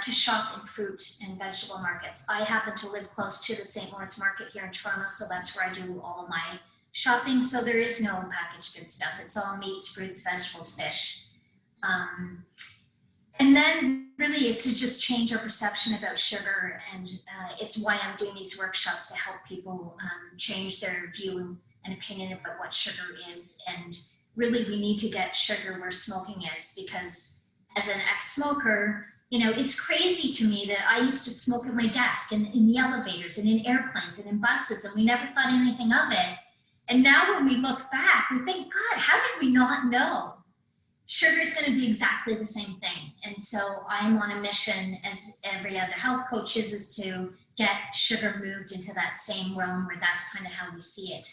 to shop in fruit and vegetable markets. I happen to live close to the St. Lawrence Market here in Toronto, so that's where I do all my shopping. So there is no packaged good stuff. It's all meats, fruits, vegetables, fish. And then really it's to just change our perception about sugar, and it's why I'm doing these workshops to help people change their view and opinion about what sugar is. And really we need to get sugar where smoking is, because as an ex-smoker, you know, it's crazy to me that I used to smoke at my desk and in the elevators and in airplanes and in buses, and we never thought anything of it. And now when we look back, we think, God, how did we not know? Sugar is going to be exactly the same thing. And so I'm on a mission, as every other health coach is to get sugar moved into that same realm where that's kind of how we see it.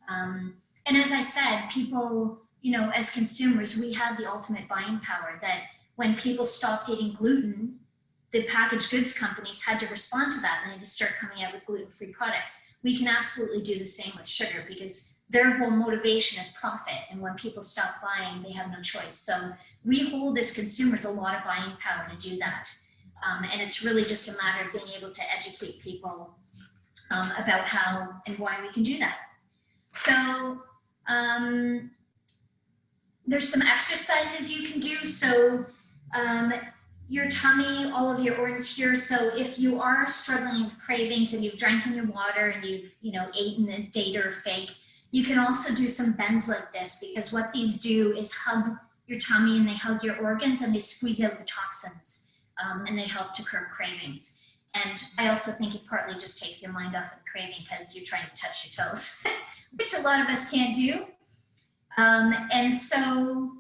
And as I said, people, you know, as consumers, we have the ultimate buying power that when people stopped eating gluten, the packaged goods companies had to respond to that and they had to start coming out with gluten-free products. We can absolutely do the same with sugar, because their whole motivation is profit. And when people stop buying, they have no choice. So we hold as consumers a lot of buying power to do that. And it's really just a matter of being able to educate people about how and why we can do that. So there's some exercises you can do. So your tummy, all of your organs here. So if you are struggling with cravings and you've drank your water and you've, you know, eaten a date or a fig, you can also do some bends like this, because what these do is hug your tummy and they hug your organs and they squeeze out the toxins, and they help to curb cravings. And I also think it partly just takes your mind off of craving because you're trying to touch your toes, which a lot of us can't do. And so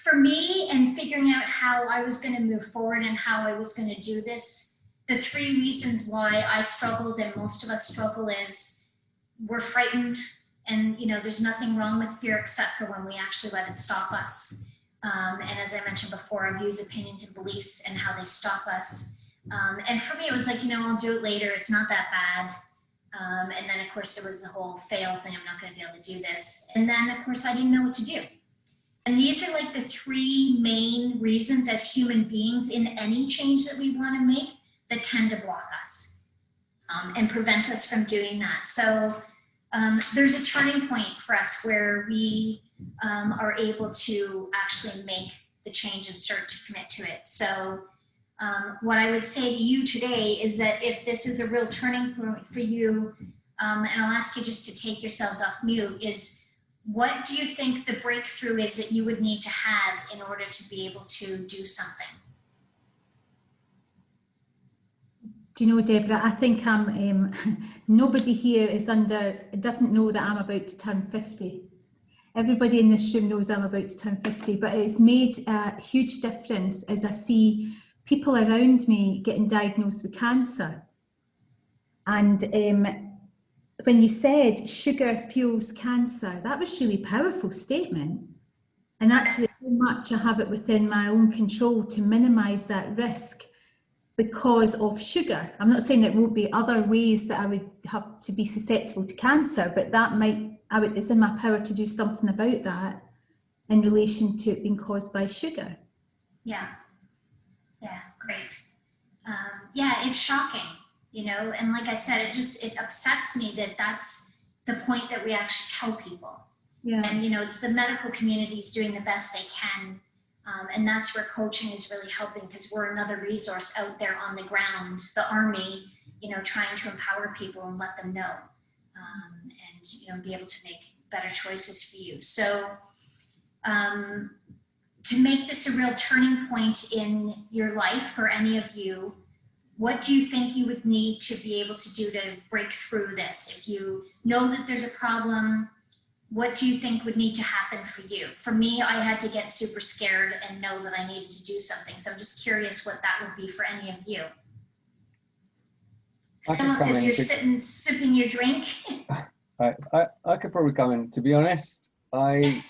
for me, and figuring out how I was going to move forward and how I was going to do this, the 3 reasons why I struggled and most of us struggle is we're frightened, and you know, there's nothing wrong with fear except for when we actually let it stop us. And as I mentioned before, our views, opinions, and beliefs and how they stop us. And for me, it was like, you know, I'll do it later. It's not that bad. And then of course there was the whole fail thing. I'm not going to be able to do this. And then of course I didn't know what to do. And these are like the 3 main reasons as human beings in any change that we want to make that tend to block us and prevent us from doing that. So there's a turning point for us where we are able to actually make the change and start to commit to it. So what I would say to you today is that if this is a real turning point for you, and I'll ask you just to take yourselves off mute, is what do you think the breakthrough is that you would need to have in order to be able to do something? Do you know, Deborah, I think I'm, nobody here doesn't know that I'm about to turn 50. Everybody in this room knows I'm about to turn 50, but it's made a huge difference as I see people around me getting diagnosed with cancer. And when you said sugar fuels cancer, that was a really powerful statement. And actually how much I have it within my own control to minimize that risk because of sugar. I'm not saying there won't be other ways that I would have to be susceptible to cancer, but that it's in my power to do something about that in relation to it being caused by sugar. Yeah, great. Yeah, it's shocking, you know, and like I said, it upsets me that that's the point that we actually tell people. Yeah. And, you know, it's the medical communities doing the best they can. And that's where coaching is really helping, because we're another resource out there on the ground, the army, you know, trying to empower people and let them know, and, you know, be able to make better choices for you. So to make this a real turning point in your life for any of you, what do you think you would need to be able to do to break through this? If you know that there's a problem, what do you think would need to happen for you? For me, I had to get super scared and know that I needed to do something. So I'm just curious what that would be for any of you. Philip, as you're sitting, sipping your drink. I could probably come in. To be honest, I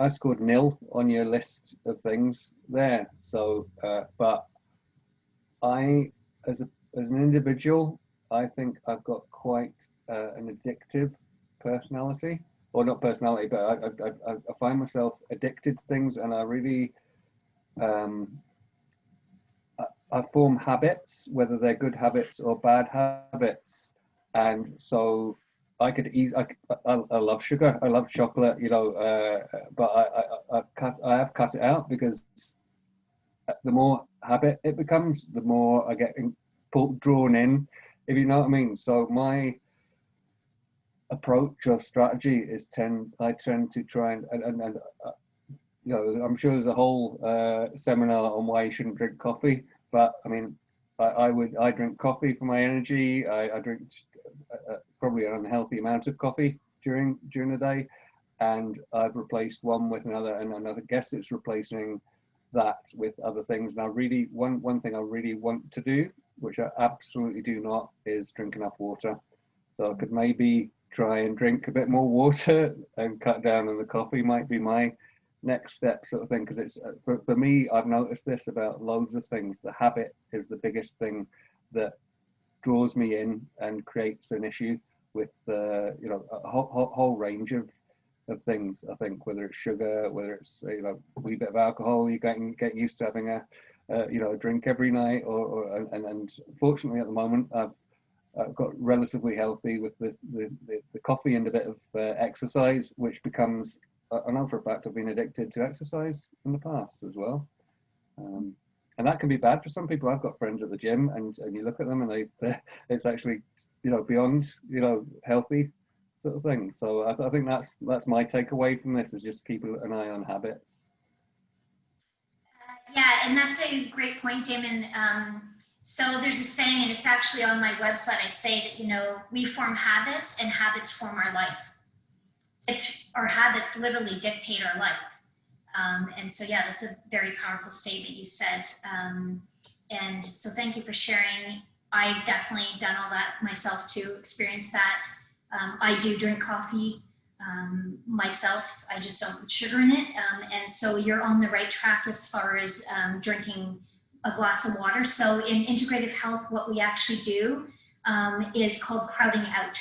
scored nil on your list of things there. So, but I, as an individual, I think I've got quite an addictive personality, or not personality, but I find myself addicted to things, and I really I form habits, whether they're good habits or bad habits, and so I could I love sugar, I love chocolate, you know, but I have cut it out, because the more habit it becomes, the more I get drawn in, if you know what I mean. So my approach or strategy is I tend to try and you know, I'm sure there's a whole seminar on why you shouldn't drink coffee, but I mean, I drink coffee for my energy. I drink probably an unhealthy amount of coffee during the day, and I've replaced one with another, and another guess it's replacing that with other things. And I really, one thing I really want to do, which I absolutely do not, is drink enough water. So I could maybe try and drink a bit more water and cut down on the coffee, might be my next step, sort of thing. Because it's for me, I've noticed this about loads of things. The habit is the biggest thing that draws me in and creates an issue with you know, a whole range of things. I think whether it's sugar, whether it's, you know, a wee bit of alcohol, you get used to having a you know, a drink every night, and fortunately at the moment I've got relatively healthy with the coffee and a bit of exercise, which becomes, I know for a fact I've been addicted to exercise in the past as well. And that can be bad for some people. I've got friends at the gym, and you look at them and it's actually, you know, beyond, you know, healthy sort of thing. So I think that's my takeaway from this, is just keep an eye on habits. Yeah, and that's a great point, Damon. So there's a saying, and it's actually on my website. I say that, you know, we form habits and habits form our life. It's our habits literally dictate our life. And so, yeah, that's a very powerful statement you said. And so thank you for sharing. I've definitely done all that myself to experience that. I do drink coffee myself. I just don't put sugar in it. And so you're on the right track as far as drinking a glass of water. So in integrative health, what we actually do is called crowding out.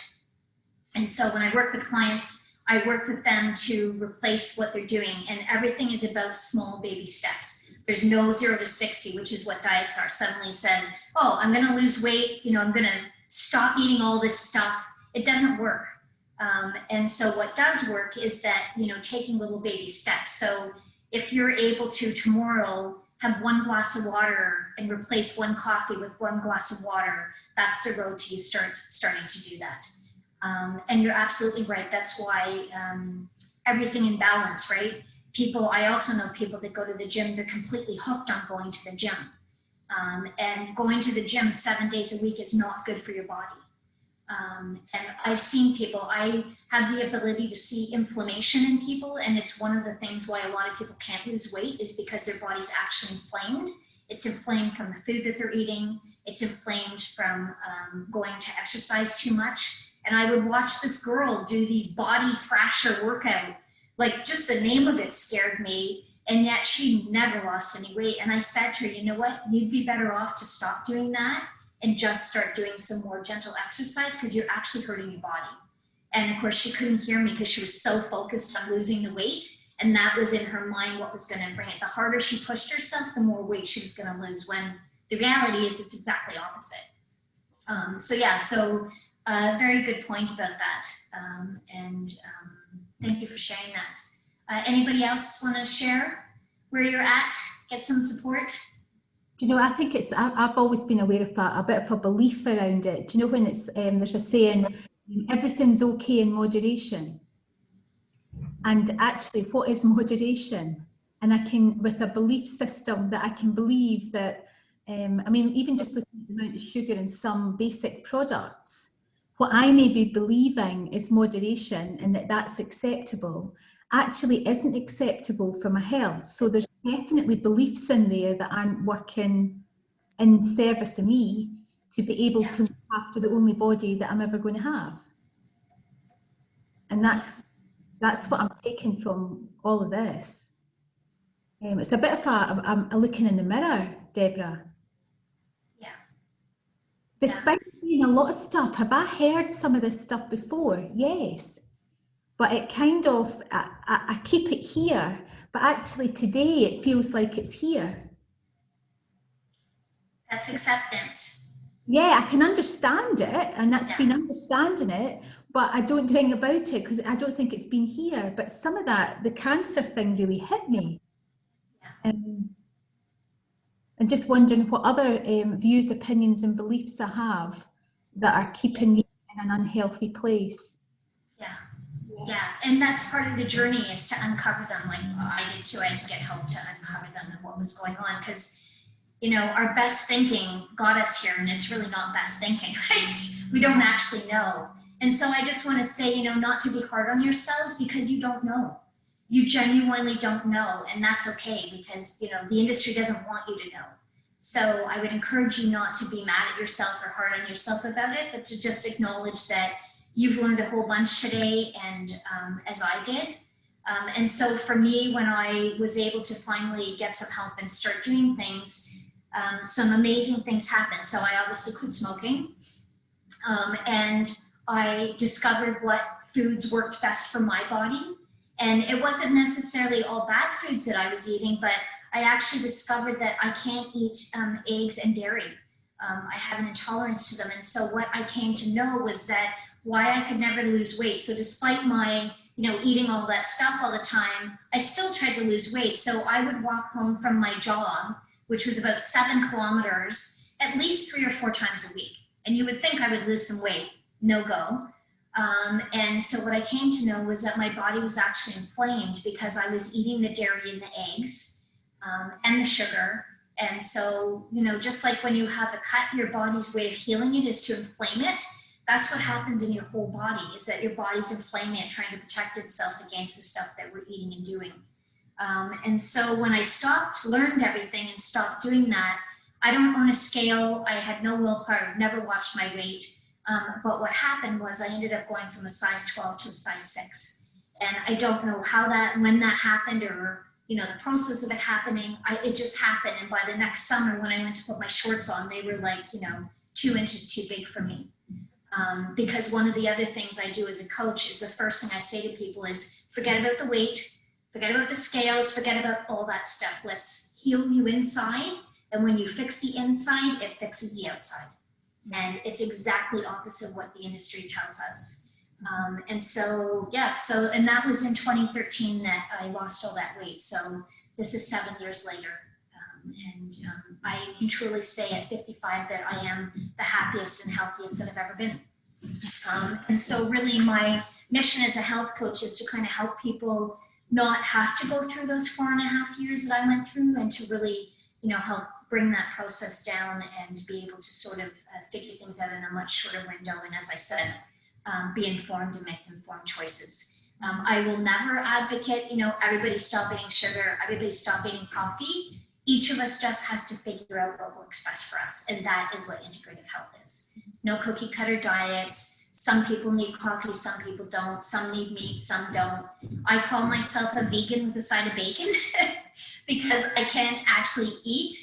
And so when I work with clients, I work with them to replace what they're doing, and everything is about small baby steps. There's no 0 to 60, which is what diets are. Suddenly says, oh, I'm going to lose weight, you know, I'm going to stop eating all this stuff. It doesn't work. And so what does work is that, you know, taking little baby steps. So if you're able to tomorrow have 1 glass of water and replace 1 coffee with 1 glass of water, that's the road to you starting to do that. And you're absolutely right. That's why everything in balance, right? I also know people that go to the gym, they're completely hooked on going to the gym. And going to the gym 7 days a week is not good for your body. And I've seen people, I have the ability to see inflammation in people, and it's one of the things why a lot of people can't lose weight, is because their body's actually inflamed. It's inflamed from the food that they're eating. It's inflamed from going to exercise too much. And I would watch this girl do these body thrasher workout, like just the name of it scared me, and yet she never lost any weight. And I said to her, you know what, you'd be better off to stop doing that and just start doing some more gentle exercise, because you're actually hurting your body. And of course she couldn't hear me because she was so focused on losing the weight, and that was in her mind what was going to bring it. The harder she pushed herself, the more weight she was going to lose, when the reality is it's exactly opposite. So yeah, very good point about that. Thank you for sharing that. Anybody else want to share where you're at, get some support? Do you know, I think I've always been aware of a bit of a belief around it. Do you know when it's, there's a saying, everything's okay in moderation. And actually, what is moderation? And I can, with a belief system that I can believe that, I mean, even just looking at the amount of sugar in some basic products, what I may be believing is moderation and that's acceptable, actually isn't acceptable for my health. So there's definitely beliefs in there that aren't working in service of me. to be able to look after the only body that I'm ever going to have. And that's what I'm taking from all of this. It's a bit of a looking in the mirror, Deborah. Yeah. Despite seeing a lot of stuff, have I heard some of this stuff before? Yes. But it kind of, I keep it here, but actually today it feels like it's here. That's acceptance. Yeah, I can understand it, and that's been understanding it, but I don't do anything about it because I don't think it's been here. But some of that, the cancer thing really hit me. And just wondering what other views, opinions, and beliefs I have that are keeping me in an unhealthy place. Yeah, and that's part of the journey, is to uncover them. Like I did too. I had to get help to uncover them and what was going on, because you know, our best thinking got us here, and it's really not best thinking, right? We don't actually know. And so I just want to say, you know, not to be hard on yourselves, because you don't know. You genuinely don't know, and that's okay, because, you know, the industry doesn't want you to know. So I would encourage you not to be mad at yourself or hard on yourself about it, but to just acknowledge that you've learned a whole bunch today, and as I did. And so for me, when I was able to finally get some help and start doing things, some amazing things happened. So I obviously quit smoking, and I discovered what foods worked best for my body. And it wasn't necessarily all bad foods that I was eating, but I actually discovered that I can't eat eggs and dairy. I have an intolerance to them. And so what I came to know was that why I could never lose weight. So despite my, you know, eating all that stuff all the time, I still tried to lose weight. So I would walk home from my job, which was about 7 kilometers, at least 3 or 4 times a week. And you would think I would lose some weight, no go. And so what I came to know was that my body was actually inflamed because I was eating the dairy and the eggs and the sugar. And so, you know, just like when you have a cut, your body's way of healing it is to inflame it. That's what happens in your whole body, is that your body's inflaming it, trying to protect itself against the stuff that we're eating and doing. And so when I learned everything and stopped doing that, I don't own a scale. I had no willpower, never watched my weight. But what happened was I ended up going from a size 12 to a size 6. And I don't know when that happened, or, you know, the process of it happening. It just happened. And by the next summer, when I went to put my shorts on, they were like, you know, 2 inches too big for me. Because one of the other things I do as a coach is the first thing I say to people is, forget about the weight, forget about the scales, forget about all that stuff. Let's heal you inside. And when you fix the inside, it fixes the outside. And it's exactly opposite what the industry tells us. And so, yeah, and that was in 2013 that I lost all that weight. So this is 7 years later. I can truly say at 55 that I am the happiest and healthiest that I've ever been. And so really my mission as a health coach is to kind of help people not have to go through those 4.5 years that I went through, and to really, you know, help bring that process down and be able to sort of figure things out in a much shorter window. And as I said, be informed and make informed choices. I will never advocate, you know, everybody stop eating sugar, everybody stop eating coffee. Each of us just has to figure out what works best for us. And that is what integrative health is. No cookie cutter diets. Some people need coffee, some people don't. Some need meat, some don't. I call myself a vegan with a side of bacon because I can't actually eat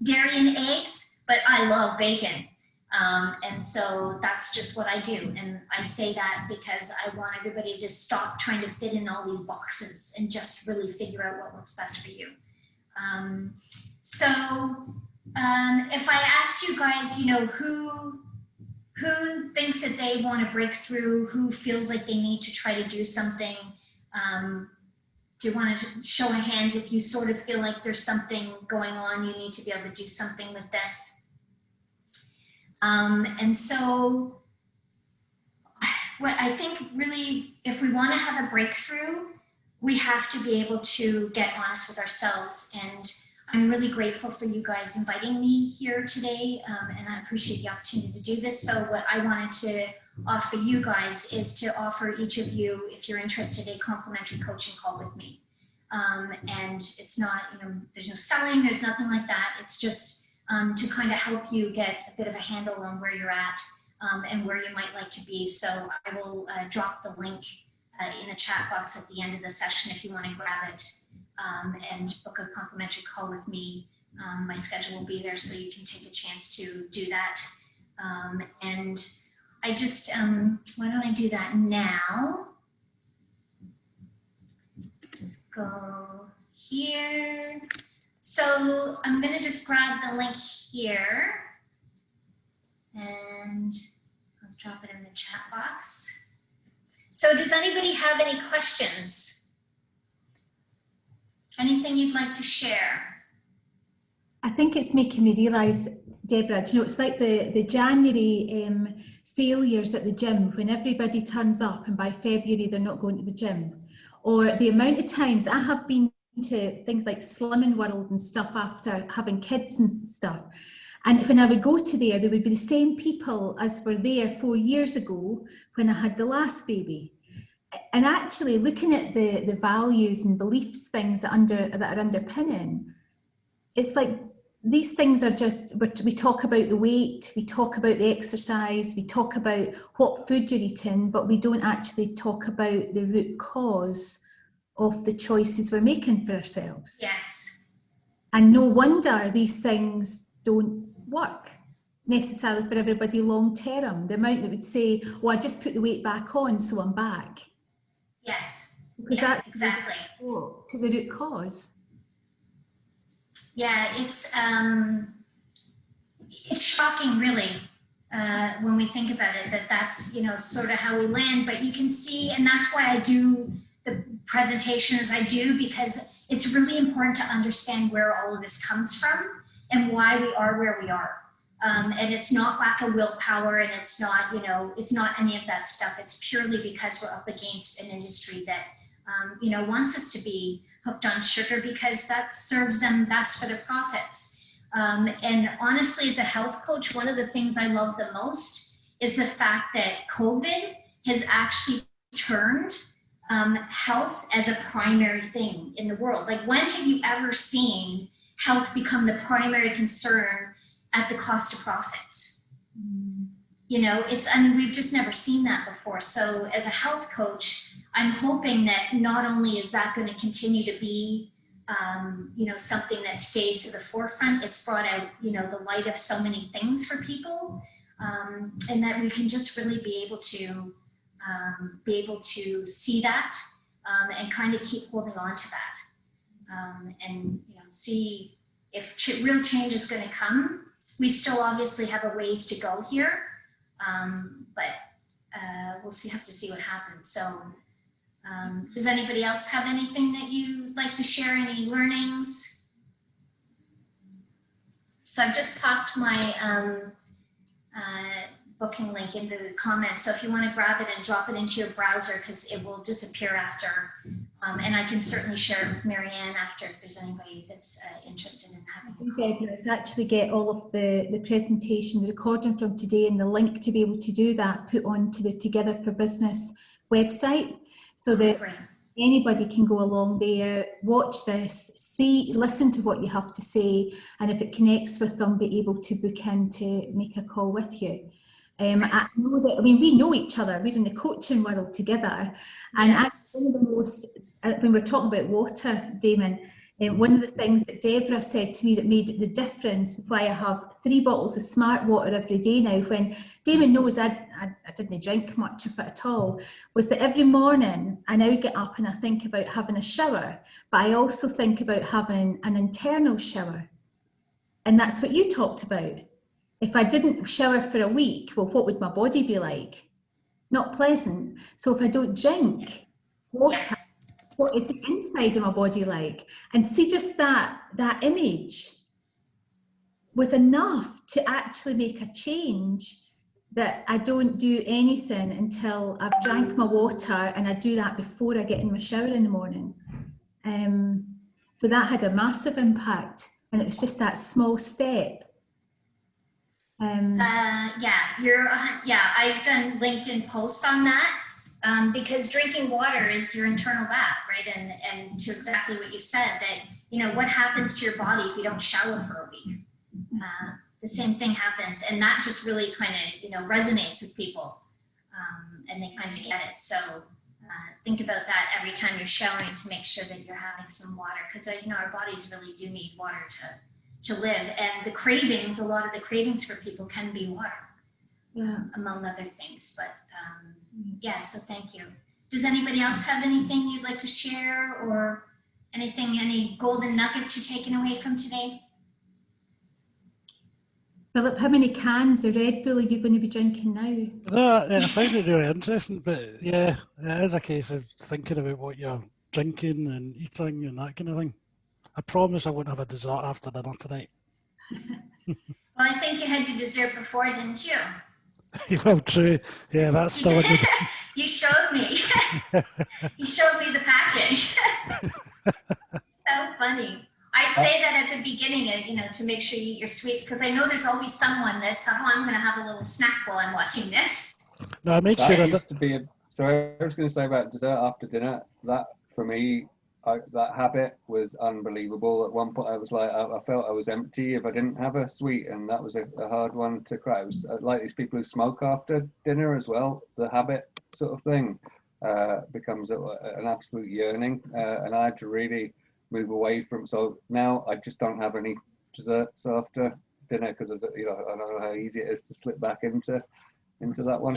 dairy and eggs, but I love bacon. And so that's just what I do. And I say that because I want everybody to stop trying to fit in all these boxes and just really figure out what works best for you. If I asked you guys, you know, who thinks that they want to break through, who feels like they need to try to do something, do you want to show of hands if you sort of feel like there's something going on, you need to be able to do something with this? And so what I think really, if we want to have a breakthrough, we have to be able to get honest with ourselves. And I'm really grateful for you guys inviting me here today, and I appreciate the opportunity to do this. So what I wanted to offer you guys is to offer each of you, if you're interested, a complimentary coaching call with me. And it's not, you know, there's no selling, there's nothing like that. It's just to kind of help you get a bit of a handle on where you're at and where you might like to be. So I will drop the link in the chat box at the end of the session if you want to grab it and book a complimentary call with me. My schedule will be there so you can take a chance to do that. And I just, why don't I do that now? Just go here. So I'm going to just grab the link here and I'll drop it in the chat box. So does anybody have any questions? Anything you'd like to share? I think it's making me realise, Deborah, do you know, it's like the January failures at the gym when everybody turns up and by February they're not going to the gym. Or the amount of times I have been to things like Slimming World and stuff after having kids and stuff. And when I would go to there would be the same people as were there 4 years ago when I had the last baby. And actually looking at the values and beliefs, things that are underpinning, it's like these things are just, we talk about the weight, we talk about the exercise, we talk about what food you're eating, but we don't actually talk about the root cause of the choices we're making for ourselves. Yes. And no wonder these things don't work necessarily for everybody long term. The amount that would say, well, I just put the weight back on, so I'm back. Yes. Because yeah, that's exactly. To the root cause. Yeah, it's shocking, really, when we think about it, that's, you know, sort of how we land. But you can see, and that's why I do the presentations I do, because it's really important to understand where all of this comes from and why we are where we are. And it's not lack of willpower, and it's not, you know, it's not any of that stuff. It's purely because we're up against an industry that, you know, wants us to be hooked on sugar because that serves them best for their profits. And honestly, as a health coach, one of the things I love the most is the fact that COVID has actually turned health as a primary thing in the world. Like, when have you ever seen health become the primary concern at the cost of profits? You know, I mean, we've just never seen that before. So as a health coach, I'm hoping that not only is that going to continue to be, you know, something that stays to the forefront, it's brought out, you know, the light of so many things for people, and that we can just really be able to see that and kind of keep holding on to that, and, you know, see if real change is going to come. We still obviously have a ways to go here, but we'll have to see what happens. So. Does anybody else have anything that you'd like to share, any learnings? So I've just popped my booking link into the comments. So if you want to grab it and drop it into your browser, because it will disappear after. And I can certainly share it with Marianne after if there's anybody that's interested in having a call. Let's actually get all of the presentation, the recording from today and the link to be able to do that put onto the Together for Business website. So that anybody can go along there, watch this, listen to what you have to say, and if it connects with them, be able to book in to make a call with you. I know that, I mean, we know each other, we're in the coaching world together, and Yeah. one of the most, when we're talking about water, Damon, one of the things that Deborah said to me that made the difference, why I have 3 bottles of smart water every day now, when Damon knows I didn't drink much of it at all, was that every morning I now get up and I think about having a shower, but I also think about having an internal shower. And that's what you talked about. If I didn't shower for a week, well, what would my body be like? Not pleasant. So if I don't drink water, what is the inside of my body like? And see, just that image was enough to actually make a change, that I don't do anything until I've drank my water, and I do that before I get in my shower in the morning. So that had a massive impact, and it was just that small step. I've done LinkedIn posts on that. Because drinking water is your internal bath, right? And to exactly what you said, that, you know, what happens to your body if you don't shower for a week? the same thing happens, and that just really kind of resonates with people, and they kind of get it. So think about that every time you're showering, to make sure that you're having some water, because our bodies really do need water to live. And the cravings, a lot of the cravings for people can be water, among other things. But yeah, so thank you. Does anybody else have anything you'd like to share, or any golden nuggets you're taking away from today? Philip, how many cans of Red Bull are you going to be drinking now? No, I find it really interesting, but yeah, it is a case of thinking about what you're drinking and eating and that kind of thing. I promise I won't have a dessert after dinner tonight. Well, I think you had your dessert before, didn't you? Well, true. Yeah, that's still a good. You showed me. You showed me the package. So funny. I say that at the beginning, to make sure you eat your sweets, because I know there's always someone that's, I'm going to have a little snack while I'm watching this. No, I made sure That used to be sorry, I was going to say about dessert after dinner. That for me, that habit was unbelievable. At one point, I was like, I felt I was empty if I didn't have a sweet, and that was a hard one to crack. Like these people who smoke after dinner as well. The habit sort of thing becomes an absolute yearning, and I had to really move away from. So now I just don't have any desserts after dinner, because I don't know how easy it is to slip back into that one.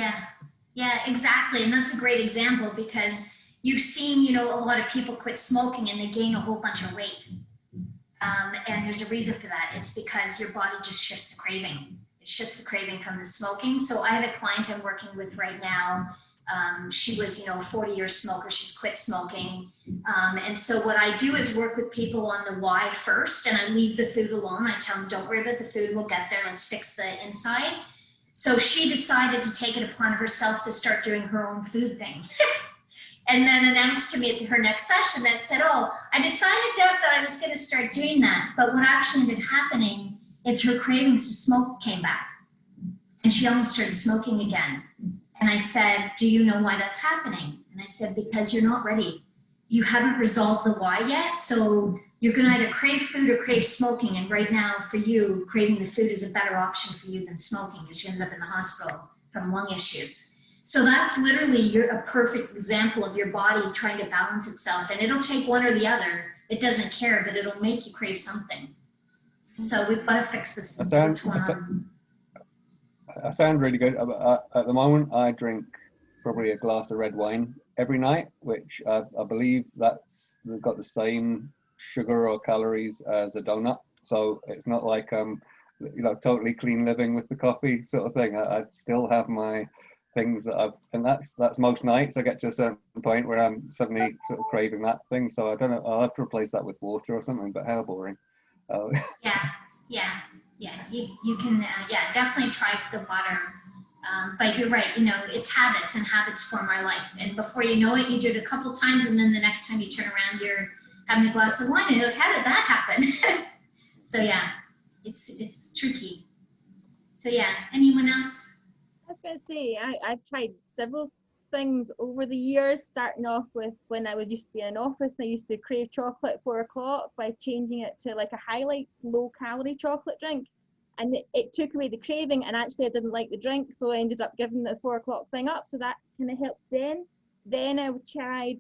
Yeah, exactly. And that's a great example, because you've seen, a lot of people quit smoking and they gain a whole bunch of weight. And there's a reason for that. It's because your body just shifts the craving. It shifts the craving from the smoking. So I have a client I'm working with right now. She was, a 40-year smoker. She's quit smoking. And so what I do is work with people on the why first, and I leave the food alone. I tell them, don't worry about the food. We'll get there. Let's fix the inside. So she decided to take it upon herself to start doing her own food thing. And then announced to me at her next session that said, I decided that I was going to start doing that. But what actually ended up happening is her cravings to smoke came back. And she almost started smoking again. And I said, do you know why that's happening? And I said, because you're not ready. You haven't resolved the why yet. So you're going to either crave food or crave smoking. And right now for you, craving the food is a better option for you than smoking, because you end up in the hospital from lung issues. So that's literally a perfect example of your body trying to balance itself. And it'll take one or the other. It doesn't care, but it'll make you crave something. So we've got to fix this. I sound really good. At the moment, I drink probably a glass of red wine every night, which I believe they've got the same sugar or calories as a donut. So it's not like totally clean living with the coffee sort of thing. I still have my things that and that's most nights. I get to a certain point where I'm suddenly sort of craving that thing. So I don't know. I'll have to replace that with water or something. But how boring. Yeah, you can, definitely try the water. But you're right, it's habits, and habits form our life. And before you know it, you do it a couple times, and then the next time you turn around, you're having a glass of wine, and you're like, how did that happen? So yeah, it's tricky. So yeah, anyone else? I was going to say, I've tried several things over the years, starting off with when I used to be in an office, and I used to crave chocolate at 4 o'clock by changing it to like a highlights low-calorie chocolate drink. And it took away the craving, and actually I didn't like the drink, so I ended up giving the 4 o'clock thing up, so that kind of helped then. Then I tried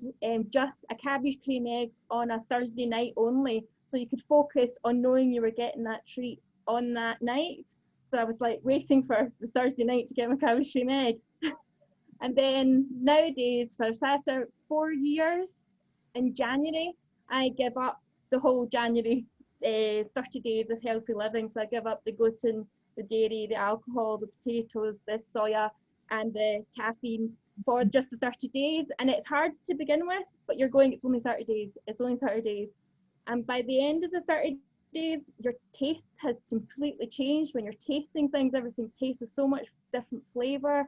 just a cabbage cream egg on a Thursday night only, so you could focus on knowing you were getting that treat on that night. So I was like waiting for the Thursday night to get my cabbage cream egg. And then nowadays, for after 4 years, in January, I give up the whole January 30 days of healthy living. So I give up the gluten, the dairy, the alcohol, the potatoes, the soya, and the caffeine for just the 30 days. And it's hard to begin with, but you're going, it's only 30 days. It's only 30 days. And by the end of the 30 days, your taste has completely changed. When you're tasting things, everything tastes with so much different flavor.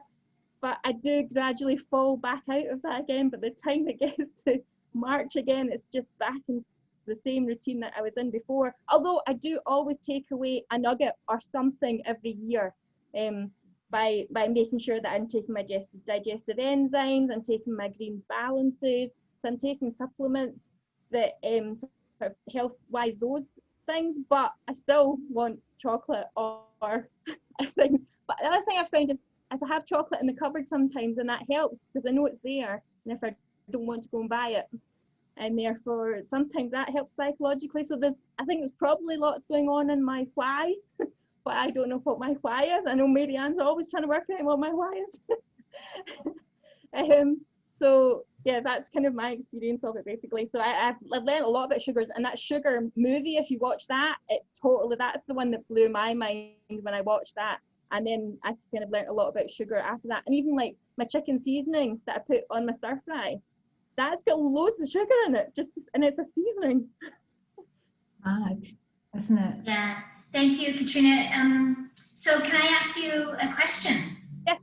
But I do gradually fall back out of that again. But the time it gets to March again, it's just back into the same routine that I was in before. Although I do always take away a nugget or something every year, by making sure that I'm taking my digestive enzymes, I'm taking my green balances, so I'm taking supplements that health-wise, those things, but I still want chocolate or things. But the other thing I found is I have chocolate in the cupboard sometimes, and that helps because I know it's there, and if I don't want to go and buy it, and therefore sometimes that helps psychologically. So I think there's probably lots going on in my why, but I don't know what my why is. I know Marianne's always trying to work out what my why is. So yeah, that's kind of my experience of it basically. So I've learned a lot about sugars, and that sugar movie, if you watch that, that's the one that blew my mind when I watched that. And then I kind of learned a lot about sugar after that. And even like my chicken seasoning that I put on my stir fry, that's got loads of sugar in it, and it's a seasoning. Mad, isn't it? Yeah, thank you, Katrina. So can I ask you a question? Yes.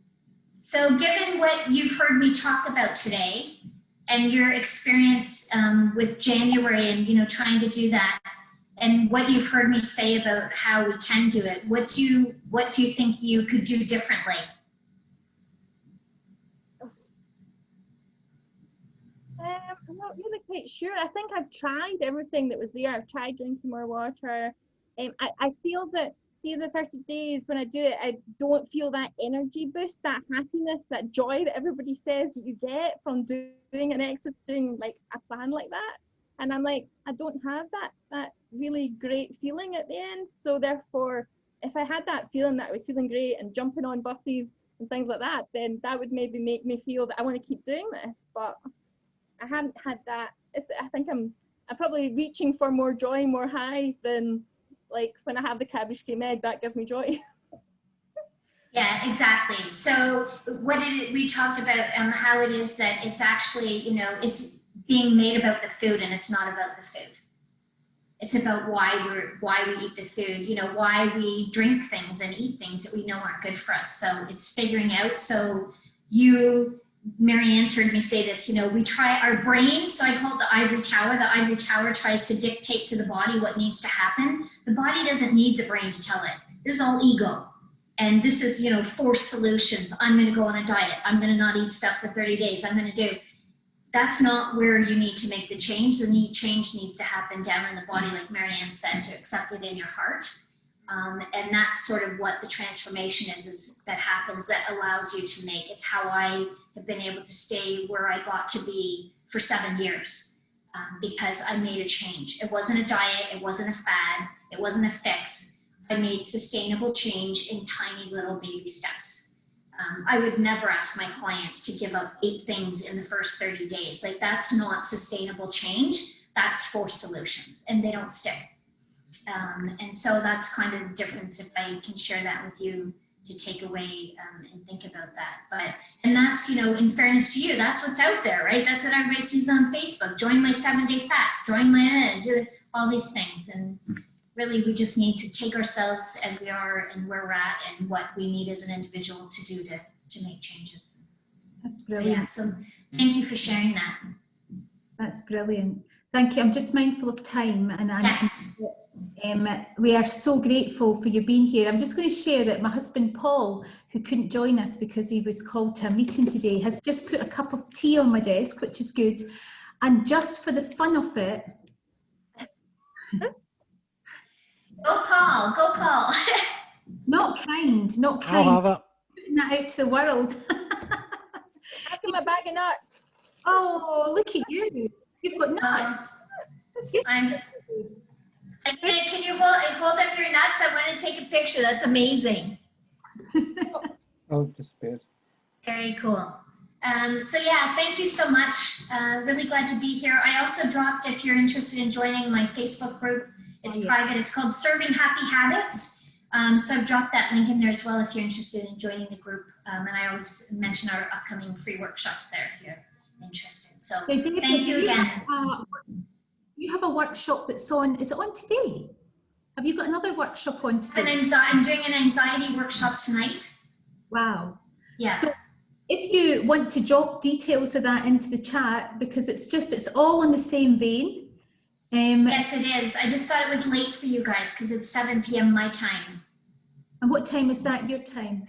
So given what you've heard me talk about today and your experience with January and trying to do that, and what you've heard me say about how we can do it, what do you think you could do differently? I'm not really quite sure. I think I've tried everything that was there. I've tried drinking more water. I feel that, see, the 30 days when I do it, I don't feel that energy boost, that happiness, that joy that everybody says that you get from doing an exercise, doing like a plan like that. And I'm like, I don't have that really great feeling at the end. So therefore, if I had that feeling that I was feeling great and jumping on buses and things like that, then that would maybe make me feel that I want to keep doing this. But I haven't had that. I think I'm probably reaching for more joy, more high than like when I have the cabbage cream egg. That gives me joy. Yeah, exactly. So we talked about how it is that it's actually, it's being made about the food, and it's not about the food. It's about why we eat the food, why we drink things and eat things that we know aren't good for us. So it's figuring out. So Marianne's heard me say this, we try our brain. So I call it the ivory tower. The ivory tower tries to dictate to the body what needs to happen. The body doesn't need the brain to tell it. This is all ego. And this is, forced solutions. I'm going to go on a diet. I'm going to not eat stuff for 30 days. I'm going to do. That's not where you need to make the change. The change needs to happen down in the body, like Marianne said, to accept it in your heart. And that's sort of what the transformation is that happens, that allows you to make. It's how I have been able to stay where I got to be for 7 years, because I made a change. It wasn't a diet. It wasn't a fad. It wasn't a fix. I made sustainable change in tiny little baby steps. I would never ask my clients to give up 8 things in the first 30 days. Like, that's not sustainable change. That's forced solutions, and they don't stick. And so that's kind of the difference, if I can share that with you to take away and think about that. And that's, in fairness to you, that's what's out there, right? That's what everybody sees on Facebook. Join my 7-day fast, join my, all these things. And really, we just need to take ourselves as we are and where we're at and what we need as an individual to do to make changes. That's brilliant. So thank you for sharing that. That's brilliant. Thank you. I'm just mindful of time, and Yes. We are so grateful for you being here. I'm just going to share that my husband Paul, who couldn't join us because he was called to a meeting today, has just put a cup of tea on my desk, which is good. And just for the fun of it, Go Paul, go Paul. not kind. I'll have it. Putting that out to the world. Back in my bag of nuts. Oh, look at you. You've got nuts. Can you hold up your nuts? I want to take a picture. That's amazing. Oh, disappeared. Very cool. So yeah, thank you so much. Really glad to be here. I also dropped, if you're interested in joining my Facebook group, it's private. It's called Serving Happy Habits. So I've dropped that link in there as well if you're interested in joining the group. And I always mention our upcoming free workshops there if you're interested. So David, thank you again. You have a workshop that's on, is it on today? Have you got another workshop on today? I'm doing an anxiety workshop tonight. Wow. Yeah. So if you want to drop details of that into the chat, because it's all in the same vein. Yes, it is. I just thought it was late for you guys because it's 7 p.m. my time. And what time is that, your time?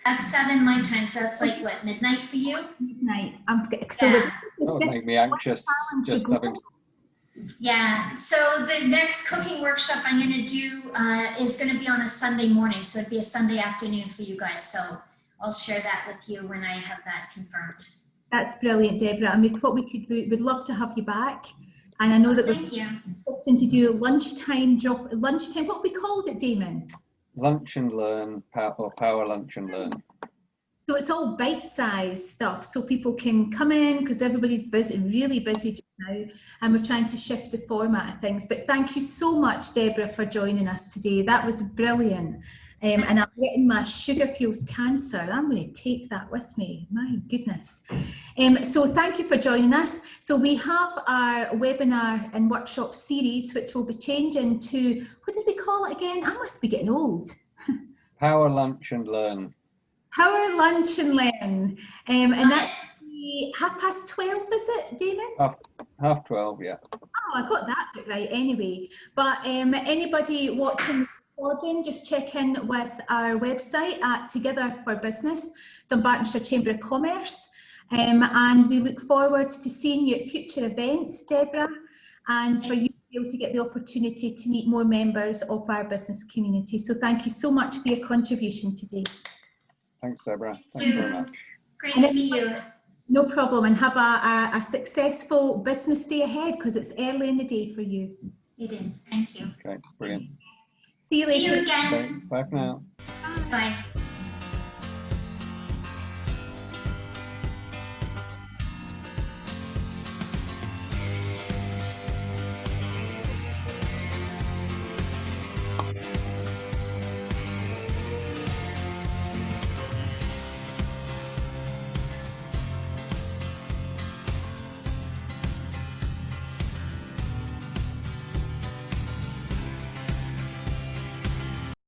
That's 7 my time, so that's like what, midnight for you? Midnight. That would make me anxious, just having Yeah, so the next cooking workshop I'm going to do is going to be on a Sunday morning. So it'd be a Sunday afternoon for you guys. So I'll share that with you when I have that confirmed. That's brilliant, Deborah. And we'd love to have you back. And I know that Thank you. we're hoping to do lunchtime, what we called it, Damon? Lunch and learn, or power lunch and learn. So it's all bite-sized stuff, so people can come in because everybody's busy, really busy just now, and we're trying to shift the format of things. But thank you so much, Deborah, for joining us today. That was brilliant. And I'm getting my sugar fuels cancer. I'm going to take that with me. My goodness. So thank you for joining us. So we have our webinar and workshop series, which will be changing to, what did we call it again? I must be getting old. Power lunch and learn. Power lunch and learn. And that's 12:30, is it, Damon? 12:30, yeah. Oh, I got that bit right anyway. But anybody watching the recording, just check in with our website at Together for Business, Dumbartonshire Chamber of Commerce. And we look forward to seeing you at future events, Deborah, and for you to be able to get the opportunity to meet more members of our business community. So thank you so much for your contribution today. Thanks, Deborah. Thanks very much. Great to meet you. No problem, and have a successful business day ahead because it's early in the day for you. It is. Thank you. Okay, brilliant. See you later. See you again. Okay, bye for now. Bye.